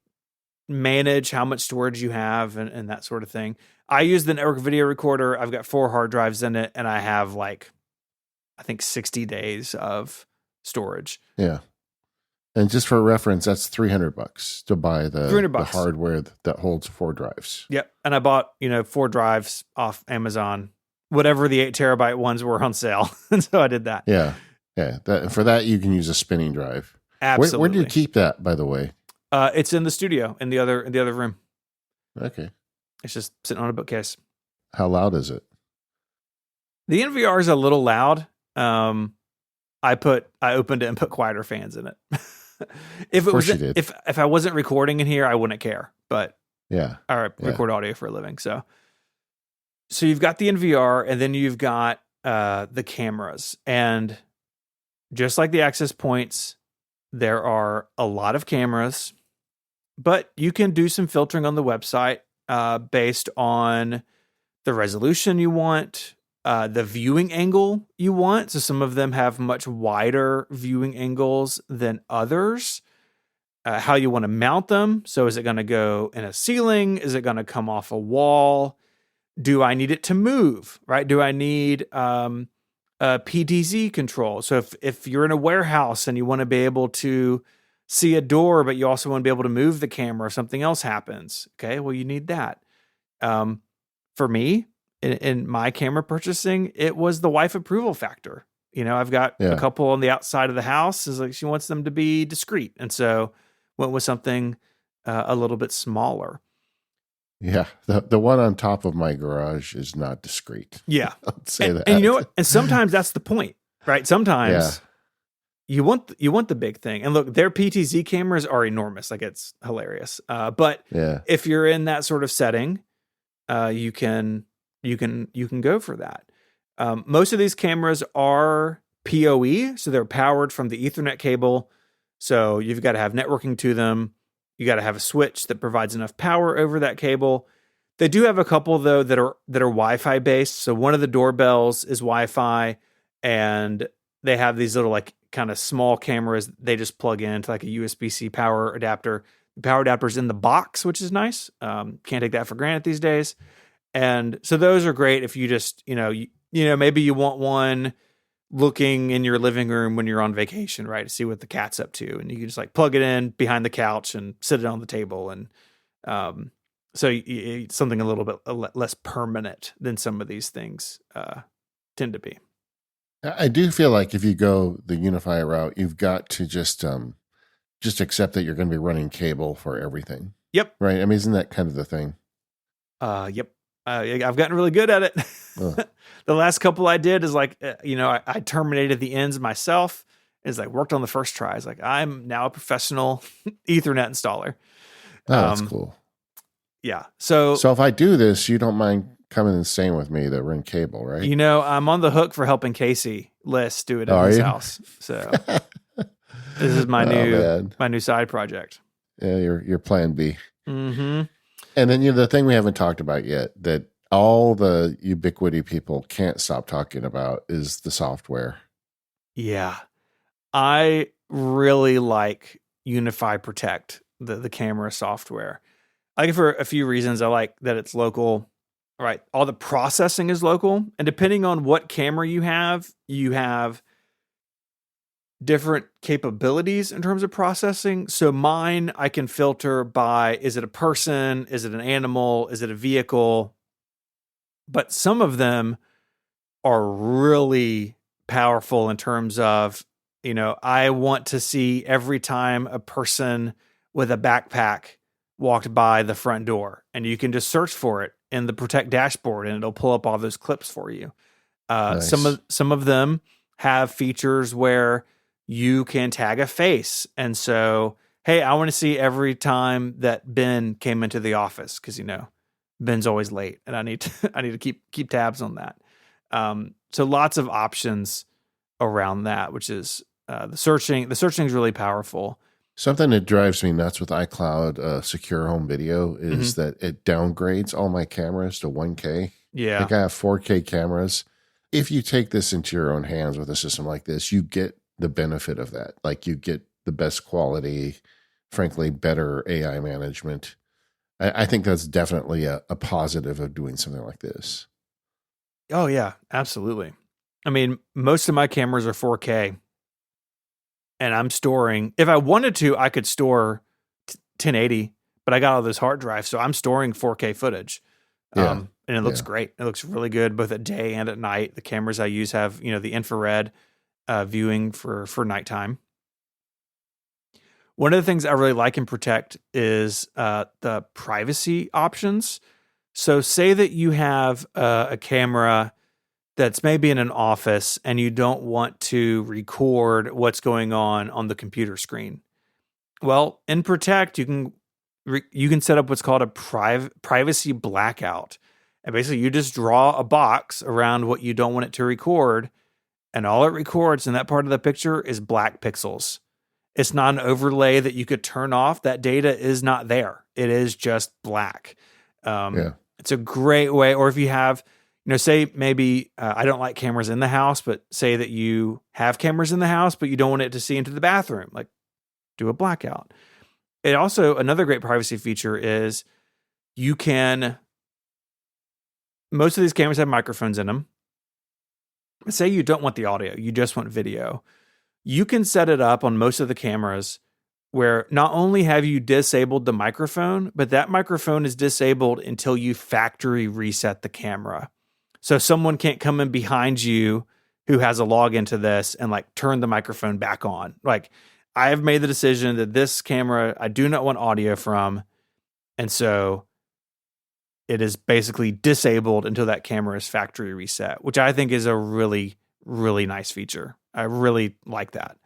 manage how much storage you have and that sort of thing. I use the Network Video Recorder. I've got 4 hard drives in it, and I have I think 60 days of storage. Yeah. And just for reference, that's $300 to buy the hardware that holds 4 drives. Yep. And I bought, 4 drives off Amazon, whatever the 8 terabyte ones were on sale. And so I did that. Yeah. Yeah, for that you can use a spinning drive. Absolutely. Where do you keep that, by the way? It's in the studio in the other room. Okay. It's just sitting on a bookcase. How loud is it? The NVR is a little loud. I opened it and put quieter fans in it. If I wasn't recording in here, I wouldn't care. But yeah, I record audio for a living. So you've got the NVR, and then you've got the cameras, and just like the access points, there are a lot of cameras, but you can do some filtering on the website based on the resolution you want, the viewing angle you want. So some of them have much wider viewing angles than others. How you want to mount them. So is it going to go in a ceiling? Is it going to come off a wall? Do I need it to move, right? Do I need a PTZ control? So if you're in a warehouse and you want to be able to see a door, but you also want to be able to move the camera if something else happens, okay, well, you need that. For me, in my camera purchasing, it was the wife approval factor. I've got a couple on the outside of the house. Is like she wants them to be discreet, and so went with something a little bit smaller. Yeah, the one on top of my garage is not discreet. Yeah, I'll say that. And you know what? And sometimes that's the point, right? Sometimes you want the big thing. And look, their PTZ cameras are enormous. Like, it's hilarious. But if you're in that sort of setting, you can go for that. Most of these cameras are PoE, so they're powered from the Ethernet cable. So you've got to have networking to them. You got to have a switch that provides enough power over that cable. They do have a couple though that are Wi-Fi based. So one of the doorbells is Wi-Fi, and they have these little like kind of small cameras they just plug into like a USB-C power adapter. The power adapter's in the box, which is nice. Can't take that for granted these days. And so those are great if you just, maybe you want one looking in your living room when you're on vacation, right? To see what the cat's up to. And you can just like plug it in behind the couch and sit it on the table. And so it's something a little bit less permanent than some of these things tend to be. I do feel like if you go the Unify route, you've got to just accept that you're going to be running cable for everything. Yep. Right. I mean, isn't that kind of the thing? Yep. I've gotten really good at it. The last couple I did is like, I terminated the ends myself. It's like worked on the first try. It's like, I'm now a professional Ethernet installer. Oh, that's cool. Yeah. So if I do this, you don't mind coming and staying with me to run cable, right? I'm on the hook for helping Casey Liss do it at his house. So this is my new side project. Yeah, your plan B. Mm-hmm. And then the thing we haven't talked about yet that all the Ubiquiti people can't stop talking about is the software. Yeah. I really like Unify Protect, the camera software. I like it for a few reasons. I like that it's local, right? All the processing is local. And depending on what camera you have different capabilities in terms of processing. So mine, I can filter by, is it a person? Is it an animal? Is it a vehicle? But some of them are really powerful in terms of, I want to see every time a person with a backpack walked by the front door, and you can just search for it in the Protect dashboard and it'll pull up all those clips for you. Nice. Some of them have features where you can tag a face. And so, hey, I want to see every time that Ben came into the office, because Ben's always late, and I need to keep tabs on that. So lots of options around that, which is the searching. The searching is really powerful. Something that drives me nuts with iCloud Secure Home Video is that it downgrades all my cameras to 1K. Yeah, like I have 4K cameras. If you take this into your own hands with a system like this, you get the benefit of that. Like, you get the best quality, frankly, better AI management. I think that's definitely a positive of doing something like this. Oh yeah, absolutely. I mean, most of my cameras are 4K, and I'm storing, if I wanted to, I could store 1080, but I got all those hard drives, so I'm storing 4K footage. And it looks great. It looks really good both at day and at night. The cameras I use have, the infrared. viewing for nighttime. One of the things I really like in Protect is the privacy options. So say that you have a camera that's maybe in an office and you don't want to record what's going on the computer screen. Well, in Protect, you can set up what's called a privacy blackout. And basically you just draw a box around what you don't want it to record, and all it records in that part of the picture is black pixels. It's not an overlay that you could turn off. That data is not there. It is just black. It's a great way. Or if you have, say maybe I don't like cameras in the house, but say that you have cameras in the house, but you don't want it to see into the bathroom, like do a blackout. It also, another great privacy feature is most of these cameras have microphones in them. Say you don't want the audio, you just want video. You can set it up on most of the cameras where not only have you disabled the microphone, but that microphone is disabled until you factory reset the camera. So someone can't come in behind you who has a login to this and like turn the microphone back on. Like, I have made the decision that this camera, I do not want audio from. And so it is basically disabled until that camera is factory reset, which I think is a really, really nice feature. I really like that.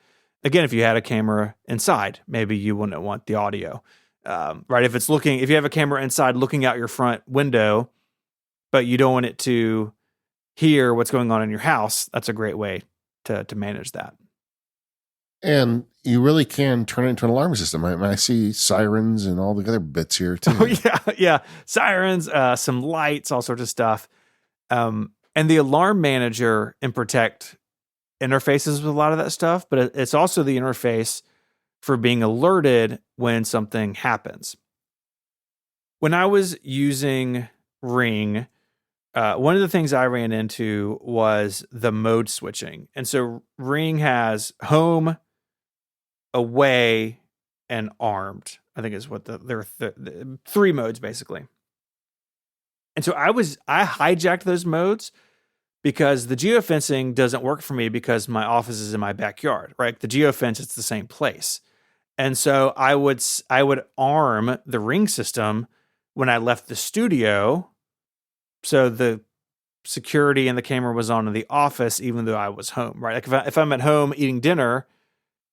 Again, if you had a camera inside, maybe you wouldn't want the audio, right? If you have a camera inside looking out your front window, but you don't want it to hear what's going on in your house, that's a great way to manage that. And you really can turn it into an alarm system. I see sirens and all the other bits here too. Oh yeah. Sirens, some lights, all sorts of stuff. And the alarm manager in Protect interfaces with a lot of that stuff, but it's also the interface for being alerted when something happens. When I was using Ring, one of the things I ran into was the mode switching. And so Ring has home, away, and armed, I think is what there are three modes basically. And so I hijacked those modes because the geofencing doesn't work for me because my office is in my backyard, right? The geofence, it's the same place. And so I would arm the Ring system when I left the studio, so the security and the camera was on in the office even though I was home, right? Like if I'm at home eating dinner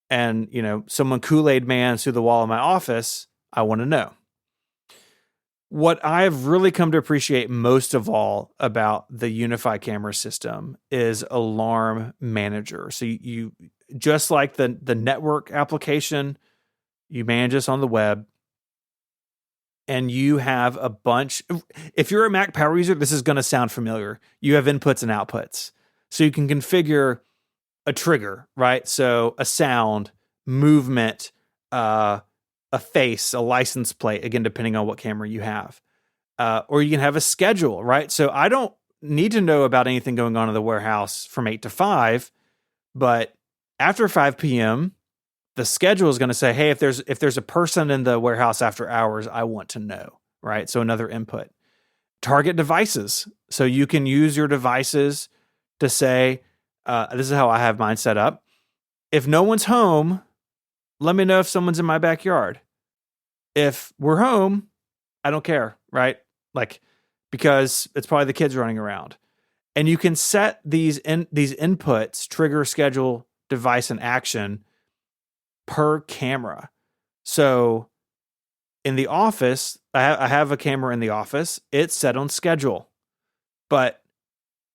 and, someone Kool-Aid mans through the wall of my office, I want to know. What I've really come to appreciate most of all about the Unify camera system is Alarm Manager. So you just like the network application, you manage this on the web, and you have a bunch. If you're a Mac power user, this is going to sound familiar. You have inputs and outputs. So you can configure a trigger, right? So a sound, movement, a face, a license plate, again, depending on what camera you have. Or you can have a schedule, right? So I don't need to know about anything going on in the warehouse from 8 to 5, but after 5 p.m., the schedule is going to say, hey, if there's a person in the warehouse after hours, I want to know, right? So another input. Target devices. So you can use your devices to say, this is how I have mine set up. If no one's home, let me know if someone's in my backyard. If we're home, I don't care, right? Like, because it's probably the kids running around. And you can set these inputs, trigger, schedule, device, and action per camera. So in the office, I have a camera in the office. It's set on schedule. But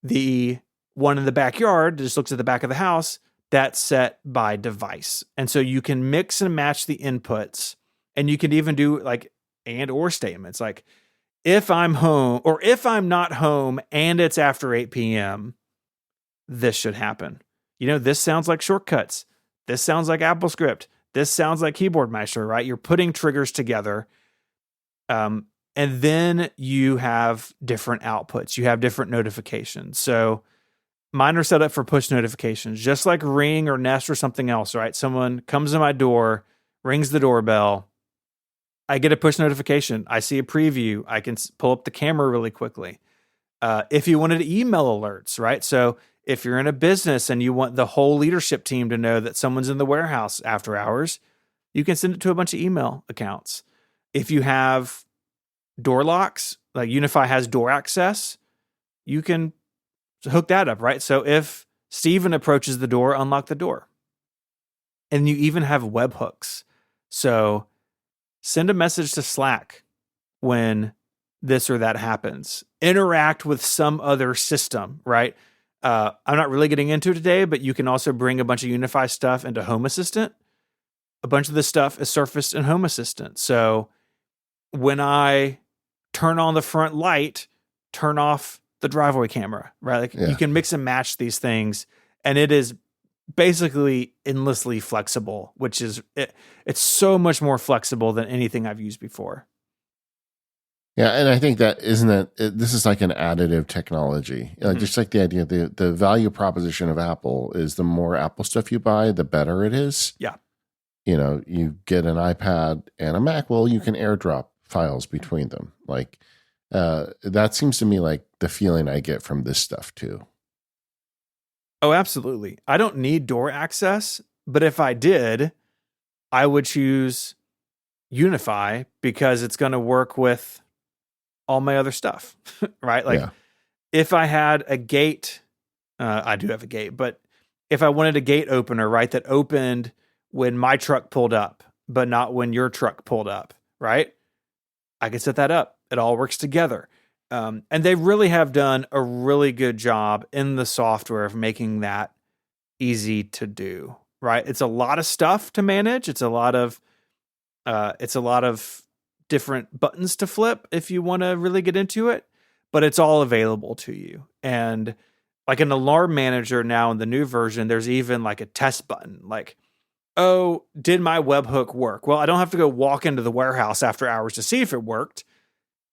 the one in the backyard just looks at the back of the house, that's set by device. And so you can mix and match the inputs, and you can even do like and or statements like, if I'm home or if I'm not home and it's after 8 p.m., this should happen. This sounds like shortcuts. This sounds like AppleScript. This sounds like Keyboard Maestro, right? You're putting triggers together. And then you have different outputs. You have different notifications. So mine are set up for push notifications, just like Ring or Nest or something else, right? Someone comes to my door, rings the doorbell. I get a push notification. I see a preview. I can pull up the camera really quickly. If you wanted email alerts, right? So If you're in a business and you want the whole leadership team to know that someone's in the warehouse after hours, you can send it to a bunch of email accounts. If you have door locks, like Unify has door access, you can hook that up, right? So if Steven approaches the door, unlock the door. And you even have webhooks. So send a message to Slack when this or that happens. Interact with some other system, right? I'm not really getting into it today, but you can also bring a bunch of Unify stuff into Home Assistant. A bunch of this stuff is surfaced in Home Assistant. So when I turn on the front light, turn off the driveway camera, right? Like you can mix and match these things, and it is basically endlessly flexible, which is it's so much more flexible than anything I've used before. Yeah, and I think that this is like an additive technology. Just like the idea, the value proposition of Apple is the more Apple stuff you buy, the better it is. Yeah. You get an iPad and a Mac, well, you can AirDrop files between them. Like that seems to me like the feeling I get from this stuff too. Oh, absolutely. I don't need door access, but if I did, I would choose Unify because it's going to work with all my other stuff, right? Like if I had a gate, I do have a gate, but if I wanted a gate opener, right, that opened when my truck pulled up, but not when your truck pulled up, right? I could set that up. It all works together. And they really have done a really good job in the software of making that easy to do, right? It's a lot of stuff to manage. It's a lot of different buttons to flip if you want to really get into it, but it's all available to you. And like an alarm manager now in the new version, there's even like a test button, like, oh, did my webhook work? Well, I don't have to go walk into the warehouse after hours to see if it worked.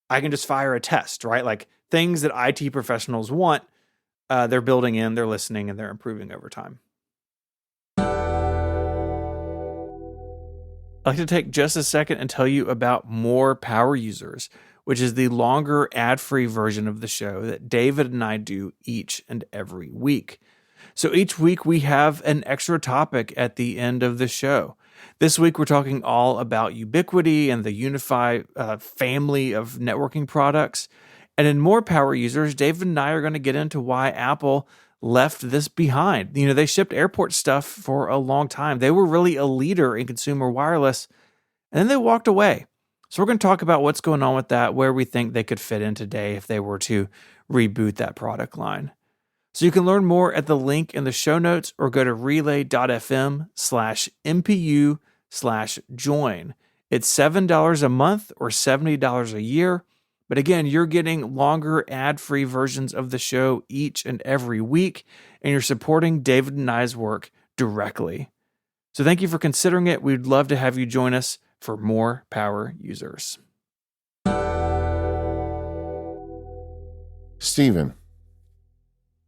I can just fire a test, right? Like things that IT professionals want, they're building in, they're listening, and they're improving over time. I'd like to take just a second and tell you about More Power Users, which is the longer ad-free version of the show that David and I do each and every week. So each week we have an extra topic at the end of the show. This week we're talking all about Ubiquiti and the Unify family of networking products. And in More Power Users, David and I are going to get into why Apple left this behind. They shipped airport stuff for a long time. They were really a leader in consumer wireless, and then they walked away. So we're going to talk about what's going on with that, where we think they could fit in today if they were to reboot that product line. So you can learn more at the link in the show notes or go to relay.fm/MPU/join. It's $7 a month or $70 a year. But again, you're getting longer ad-free versions of the show each and every week, and you're supporting David and I's work directly. So thank you for considering it. We'd love to have you join us for More Power Users. Steven,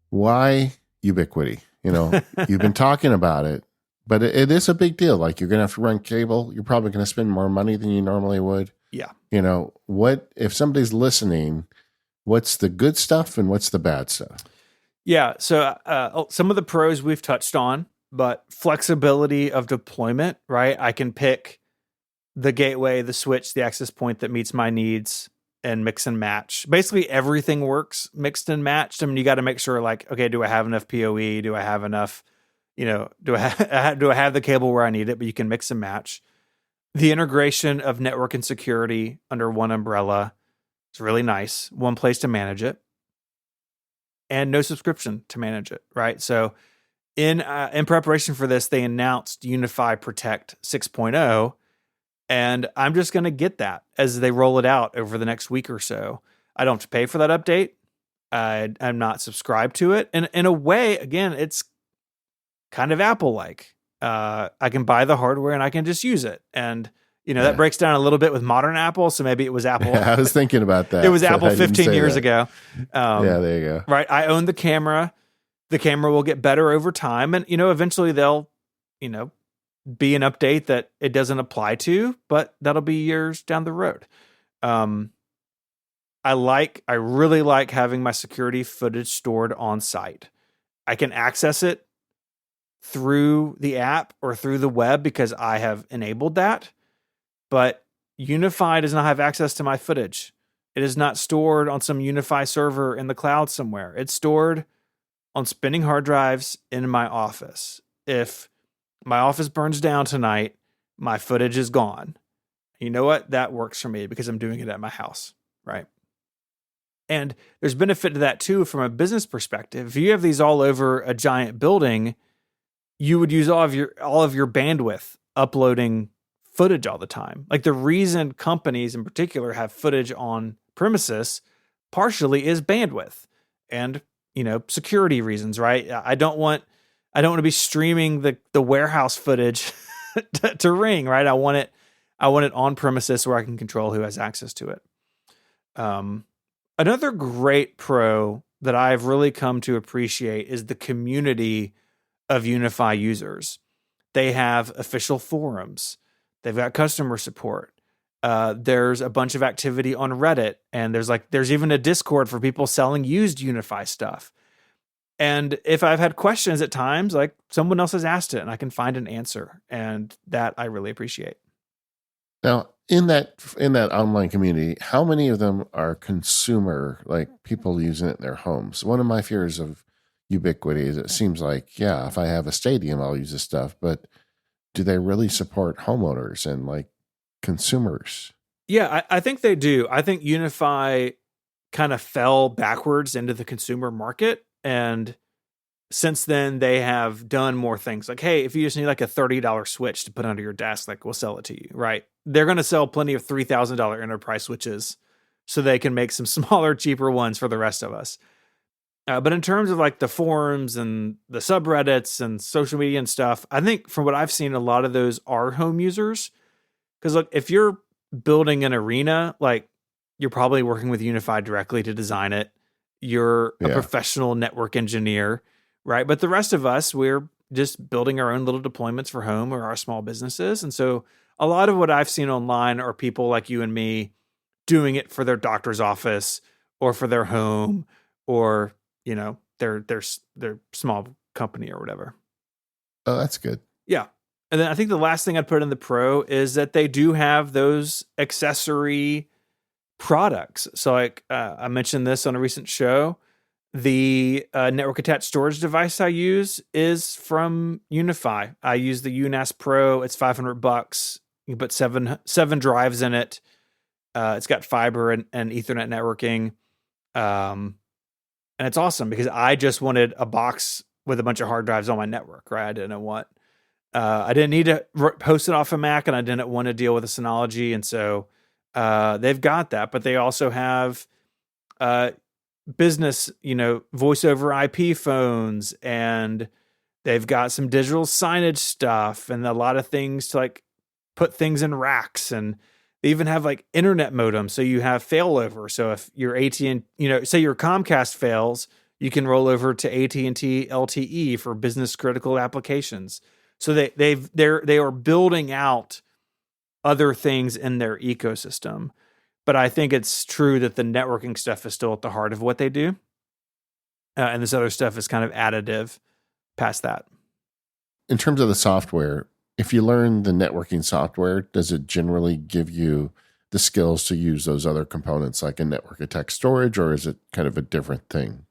why Ubiquiti? You've been talking about it, but it is a big deal. Like, you're going to have to run cable. You're probably going to spend more money than you normally would. Yeah. What if somebody's listening, what's the good stuff and what's the bad stuff? Yeah. So some of the pros we've touched on, but flexibility of deployment, right? I can pick the gateway, the switch, the access point that meets my needs and mix and match. Basically everything works mixed and matched. I mean, you got to make sure, like, okay, do I have enough PoE? Do I have enough, do I have the cable where I need it? But you can mix and match. The integration of network and security under one umbrella is really nice. One place to manage it, and no subscription to manage it, right? So in preparation for this, they announced Unify Protect 6.0, and I'm just going to get that as they roll it out over the next week or so. I don't have to pay for that update. I'm not subscribed to it. And in a way, again, it's kind of Apple-like. I can buy the hardware and I can just use it. And, that breaks down a little bit with modern Apple. So maybe it was Apple. Yeah, I was thinking about that. It was Apple 15 years ago. Yeah, there you go. Right. I own the camera. The camera will get better over time. And, eventually they'll, be an update that it doesn't apply to, but that'll be years down the road. I really like having my security footage stored on site. I can access it through the app or through the web because I have enabled that. But Unify does not have access to my footage. It is not stored on some Unify server in the cloud somewhere. It's stored on spinning hard drives in my office. If my office burns down tonight, my footage is gone. You know what? That works for me because I'm doing it at my house, right? And there's benefit to that too from a business perspective. If you have these all over a giant building, you would use all of your bandwidth uploading footage all the time. Like the reason companies in particular have footage on premises partially is bandwidth and, security reasons, right? I don't want to be streaming the warehouse footage to Ring, right? I want it on premises where I can control who has access to it. Another great pro that I've really come to appreciate is the community of Unify users. They have official forums. They've got customer support. There's a bunch of activity on Reddit, and there's even a Discord for people selling used Unify stuff. And if I've had questions at times, like someone else has asked it and I can find an answer, and that I really appreciate. Now, in that online community, how many of them are consumer, like people using it in their homes? One of my fears of Ubiquiti is it seems like, yeah, if I have a stadium, I'll use this stuff, but do they really support homeowners and like consumers? Yeah, I think they do. I think Unify kind of fell backwards into the consumer market. And since then, they have done more things like, hey, if you just need like a $30 switch to put under your desk, like we'll sell it to you, right? They're going to sell plenty of $3,000 enterprise switches so they can make some smaller, cheaper ones for the rest of us. But in terms of like the forums and the subreddits and social media and stuff, I think from what I've seen, a lot of those are home users. Because look, if you're building an arena, like you're probably working with Unify directly to design it. You're a professional network engineer, right? But the rest of us, we're just building our own little deployments for home or our small businesses. And so a lot of what I've seen online are people like you and me doing it for their doctor's office or for their home or, their small company or whatever. Oh, that's good. Yeah. And then I think the last thing I'd put in the pro is that they do have those accessory products. So like I mentioned this on a recent show, the network attached storage device I use is from Unify. I use the UNAS Pro. It's $500. You can put seven drives in it. It's got fiber and Ethernet networking. And it's awesome because I just wanted a box with a bunch of hard drives on my network, right? I didn't need to host it off a Mac, and I didn't want to deal with a Synology. And so they've got that, but they also have business, voice over IP phones, and they've got some digital signage stuff and a lot of things to like put things in racks, and they even have like internet modems. So you have failover. So if your AT&T, say your Comcast fails, you can roll over to AT&T LTE for business critical applications. So they are building out other things in their ecosystem. But I think it's true that the networking stuff is still at the heart of what they do. And this other stuff is kind of additive past that. In terms of the software, if you learn the networking software, does it generally give you the skills to use those other components like a network attached storage, or is it kind of a different thing?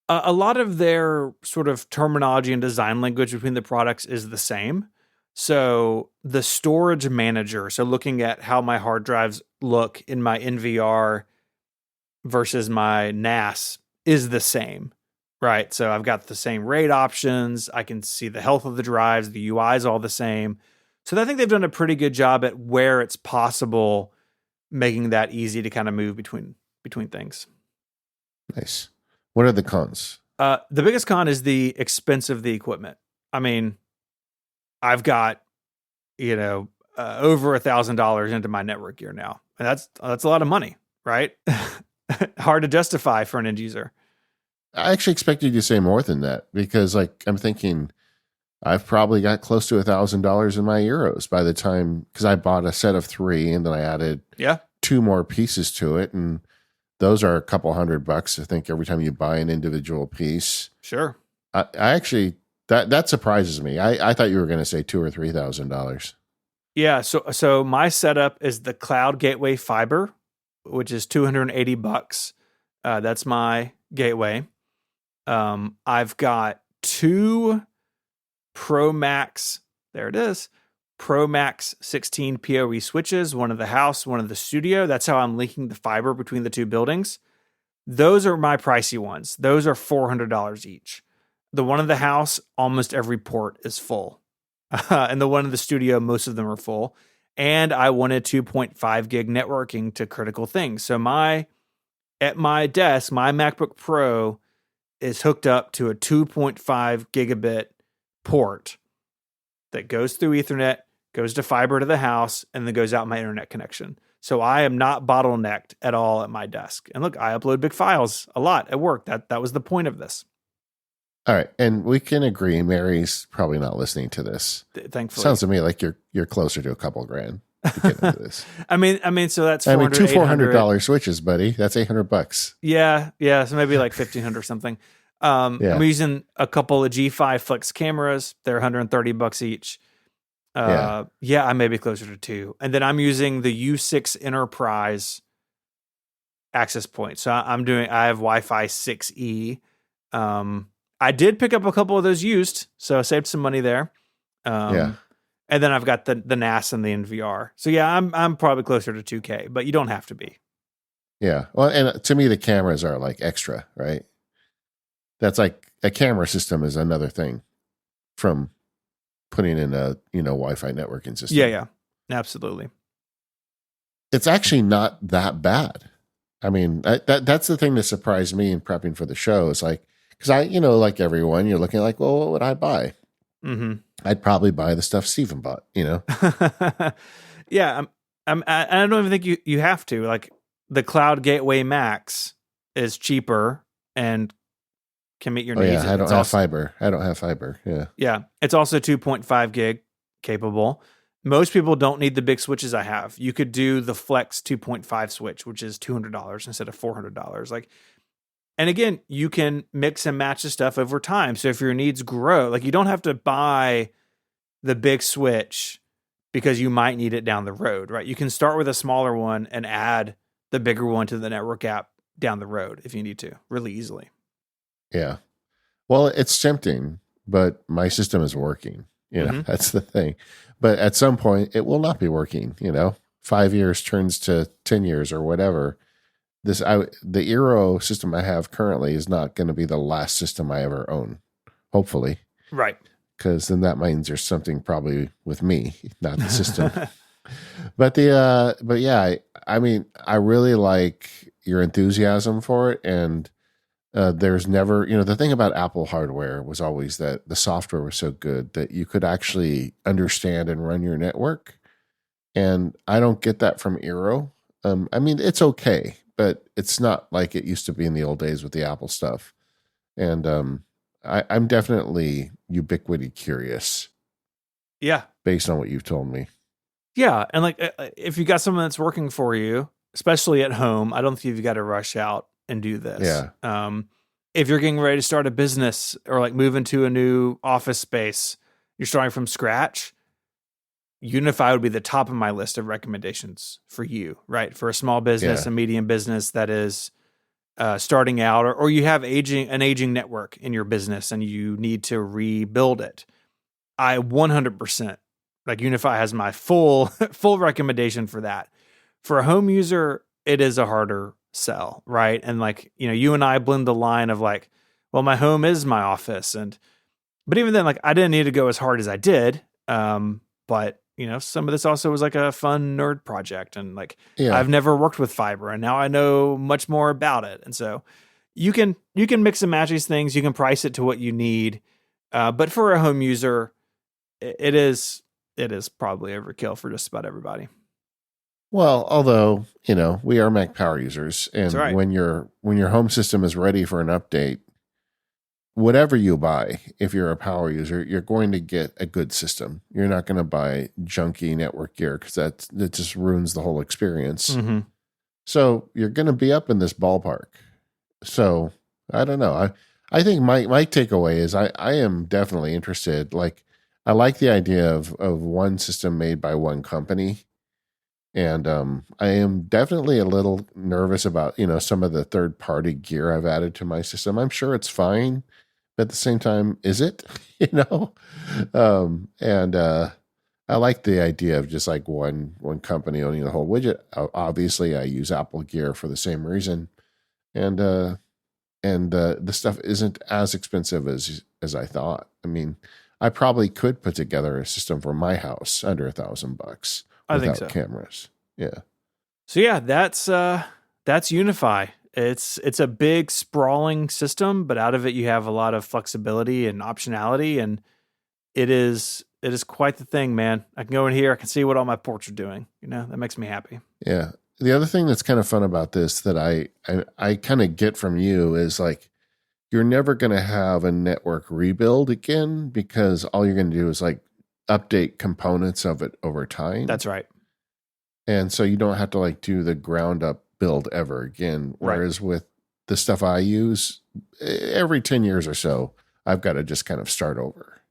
A lot of their sort of terminology and design language between the products is the same. So the storage manager, so looking at how my hard drives look in my NVR versus my NAS is the same, right? So I've got the same RAID options. I can see the health of the drives. The UI is all the same. So I think they've done a pretty good job at where it's possible, making that easy to kind of move between things. Nice. What are the cons? The biggest con is the expense of the equipment. I mean, I've got, over $1,000 into my network gear now. And that's a lot of money, right? Hard to justify for an end user. I actually expected you to say more than that because I'm thinking I've probably got close to $1,000 in my euros by the time, because I bought a set of 3 and then I added 2 more pieces to it. And those are a couple $100, I think, every time you buy an individual piece. Sure. I actually that surprises me. I thought you were going to say $2,000 or $3,000. Yeah. So my setup is the Cloud Gateway Fiber, which is $280. That's my gateway. I've got 2 Pro Max. There it is. Pro Max 16 PoE switches, one of the house, one of the studio. That's how I'm linking the fiber between the 2 buildings. Those are my pricey ones. Those are $400 each. The one in the house, almost every port is full. And the one in the studio, most of them are full. And I wanted 2.5 gig networking to critical things. So at my desk, my MacBook Pro is hooked up to a 2.5 gigabit port that goes through Ethernet, goes to fiber to the house, and then goes out my internet connection. So I am not bottlenecked at all at my desk. And look, I upload big files a lot at work. That was the point of this. All right, and we can agree Mary's probably not listening to this. Thankfully. Sounds to me like you're closer to a couple grand to get into this. I mean, so that's 400, two $400 switches, buddy. That's $800. Yeah. So maybe like 1,500 or something. I'm using a couple of G5 Flex cameras. They're $130 each. I may be closer to 2. And then I'm using the U6 Enterprise access point. So I have Wi-Fi 6E. I did pick up a couple of those used, so I saved some money there. And then I've got the NAS and the NVR. So yeah, I'm probably closer to 2K, but you don't have to be. Yeah. Well, and to me, the cameras are like extra, right? That's like a camera system is another thing from putting in a, Wi-Fi networking system. Yeah. Absolutely. It's actually not that bad. I mean, that's the thing that surprised me in prepping for the show is like, because I, like everyone, you're looking like, well, what would I buy? Mm-hmm. I'd probably buy the stuff Steven bought, Yeah, I don't even think you have to. Like the Cloud Gateway Max is cheaper and can meet your needs. Yeah, I don't have fiber. Yeah. Yeah, it's also 2.5 gig capable. Most people don't need the big switches I have. You could do the Flex 2.5 switch, which is $200 instead of $400. And again, you can mix and match the stuff over time. So if your needs grow, you don't have to buy the big switch because you might need it down the road, right? You can start with a smaller one and add the bigger one to the network app down the road if you need to, really easily. Yeah. Well, it's tempting, but my system is working. That's the thing. But at some point, it will not be working. 5 years turns to 10 years or whatever. The Eero system I have currently is not going to be the last system I ever own, hopefully. Right. Because then that means there's something probably with me, not the system. But yeah, I mean, I really like your enthusiasm for it. And there's never, the thing about Apple hardware was always that the software was so good that you could actually understand and run your network. And I don't get that from Eero. I mean, it's okay, but it's not like it used to be in the old days with the Apple stuff. And I'm definitely Ubiquiti curious. Yeah. Based on what you've told me. Yeah. And if you got someone that's working for you, especially at home, I don't think you've got to rush out and do this. Yeah. If you're getting ready to start a business or move into a new office space, you're starting from scratch, Unify would be the top of my list of recommendations for you, right? For a small business, a medium business that is starting out, or you have an aging network in your business and you need to rebuild it. I 100% Unify has my full recommendation for that. For a home user, it is a harder sell, right? And you and I blend the line of well, my home is my office, but even then, I didn't need to go as hard as I did. But some of this also was a fun nerd project, and I've never worked with fiber, and now I know much more about it. And so you can mix and match these things. You can price it to what you need. But for a home user, it is probably overkill for just about everybody. Well, although, we are Mac Power users, and right. when your home system is ready for an update, whatever you buy, if you're a power user, you're going to get a good system. You're not going to buy junky network gear because that just ruins the whole experience. Mm-hmm. So you're going to be up in this ballpark. So I don't know. I think my takeaway is I am definitely interested. Like, I like the idea of one system made by one company. And I am definitely a little nervous about, some of the third party gear I've added to my system. I'm sure it's fine, but at the same time, is it? you know? And I like the idea of just like one company owning the whole widget. Obviously, I use Apple Gear for the same reason. And the stuff isn't as expensive as I thought. I mean, I probably could put together a system for my house under $1,000 I think without so. cameras. Yeah. So yeah, that's Unify. It's a big sprawling system, but out of it you have a lot of flexibility and optionality, and it is quite the thing, man. I can go in here, I can see what all my ports are doing. That makes me happy. Yeah. The other thing that's kind of fun about this that I kind of get from you is like, you're never going to have a network rebuild again because all you're going to do is like update components of it over time. That's right. And so you don't have to like do the ground up build ever again. Whereas with the stuff I use, every 10 years or so, I've got to just kind of start over.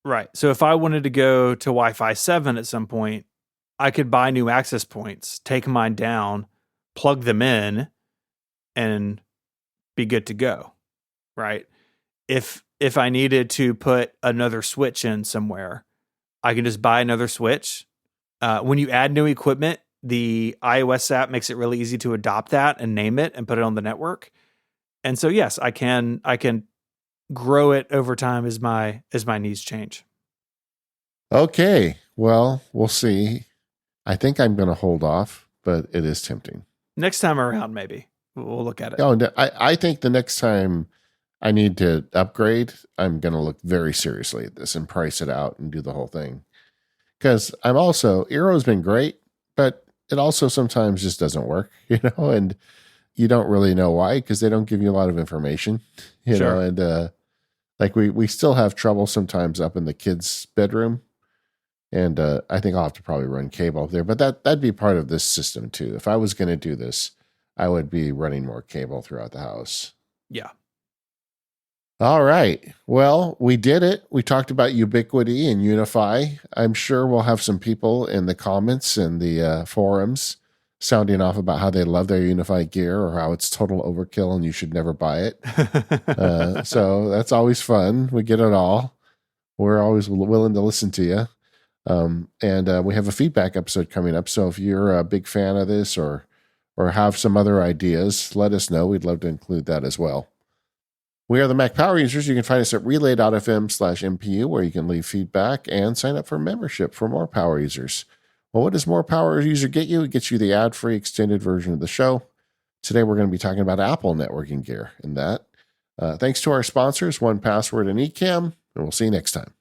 Right. So if I wanted to go to Wi-Fi 7 at some point, I could buy new access points, take mine down, plug them in, and be good to go. Right. If I needed to put another switch in somewhere, I can just buy another switch. When you add new equipment, the iOS app makes it really easy to adopt that and name it and put it on the network. And so, yes, I can grow it over time as my needs change. Okay. Well, we'll see. I think I'm going to hold off, but it is tempting. Next time around, maybe we'll look at it. Oh, I think the next time I need to upgrade, I'm going to look very seriously at this and price it out and do the whole thing. Because Eero's been great, but it also sometimes just doesn't work, and you don't really know why because they don't give you a lot of information, Sure. and like we still have trouble sometimes up in the kids' bedroom. And I think I'll have to probably run cable up there, but that'd be part of this system too. If I was going to do this, I would be running more cable throughout the house. Yeah. All right. Well, we did it. We talked about Ubiquiti and Unify. I'm sure we'll have some people in the comments and the forums sounding off about how they love their Unify gear or how it's total overkill and you should never buy it. So that's always fun. We get it all. We're always willing to listen to you. And we have a feedback episode coming up. So if you're a big fan of this or have some other ideas, let us know. We'd love to include that as well. We are the Mac Power Users. You can find us at relay.fm/MPU, where you can leave feedback and sign up for membership for more power users. Well, what does more power user get you? It gets you the ad-free extended version of the show. Today, we're going to be talking about Apple networking gear and that. Thanks to our sponsors, 1Password and Ecamm, and we'll see you next time.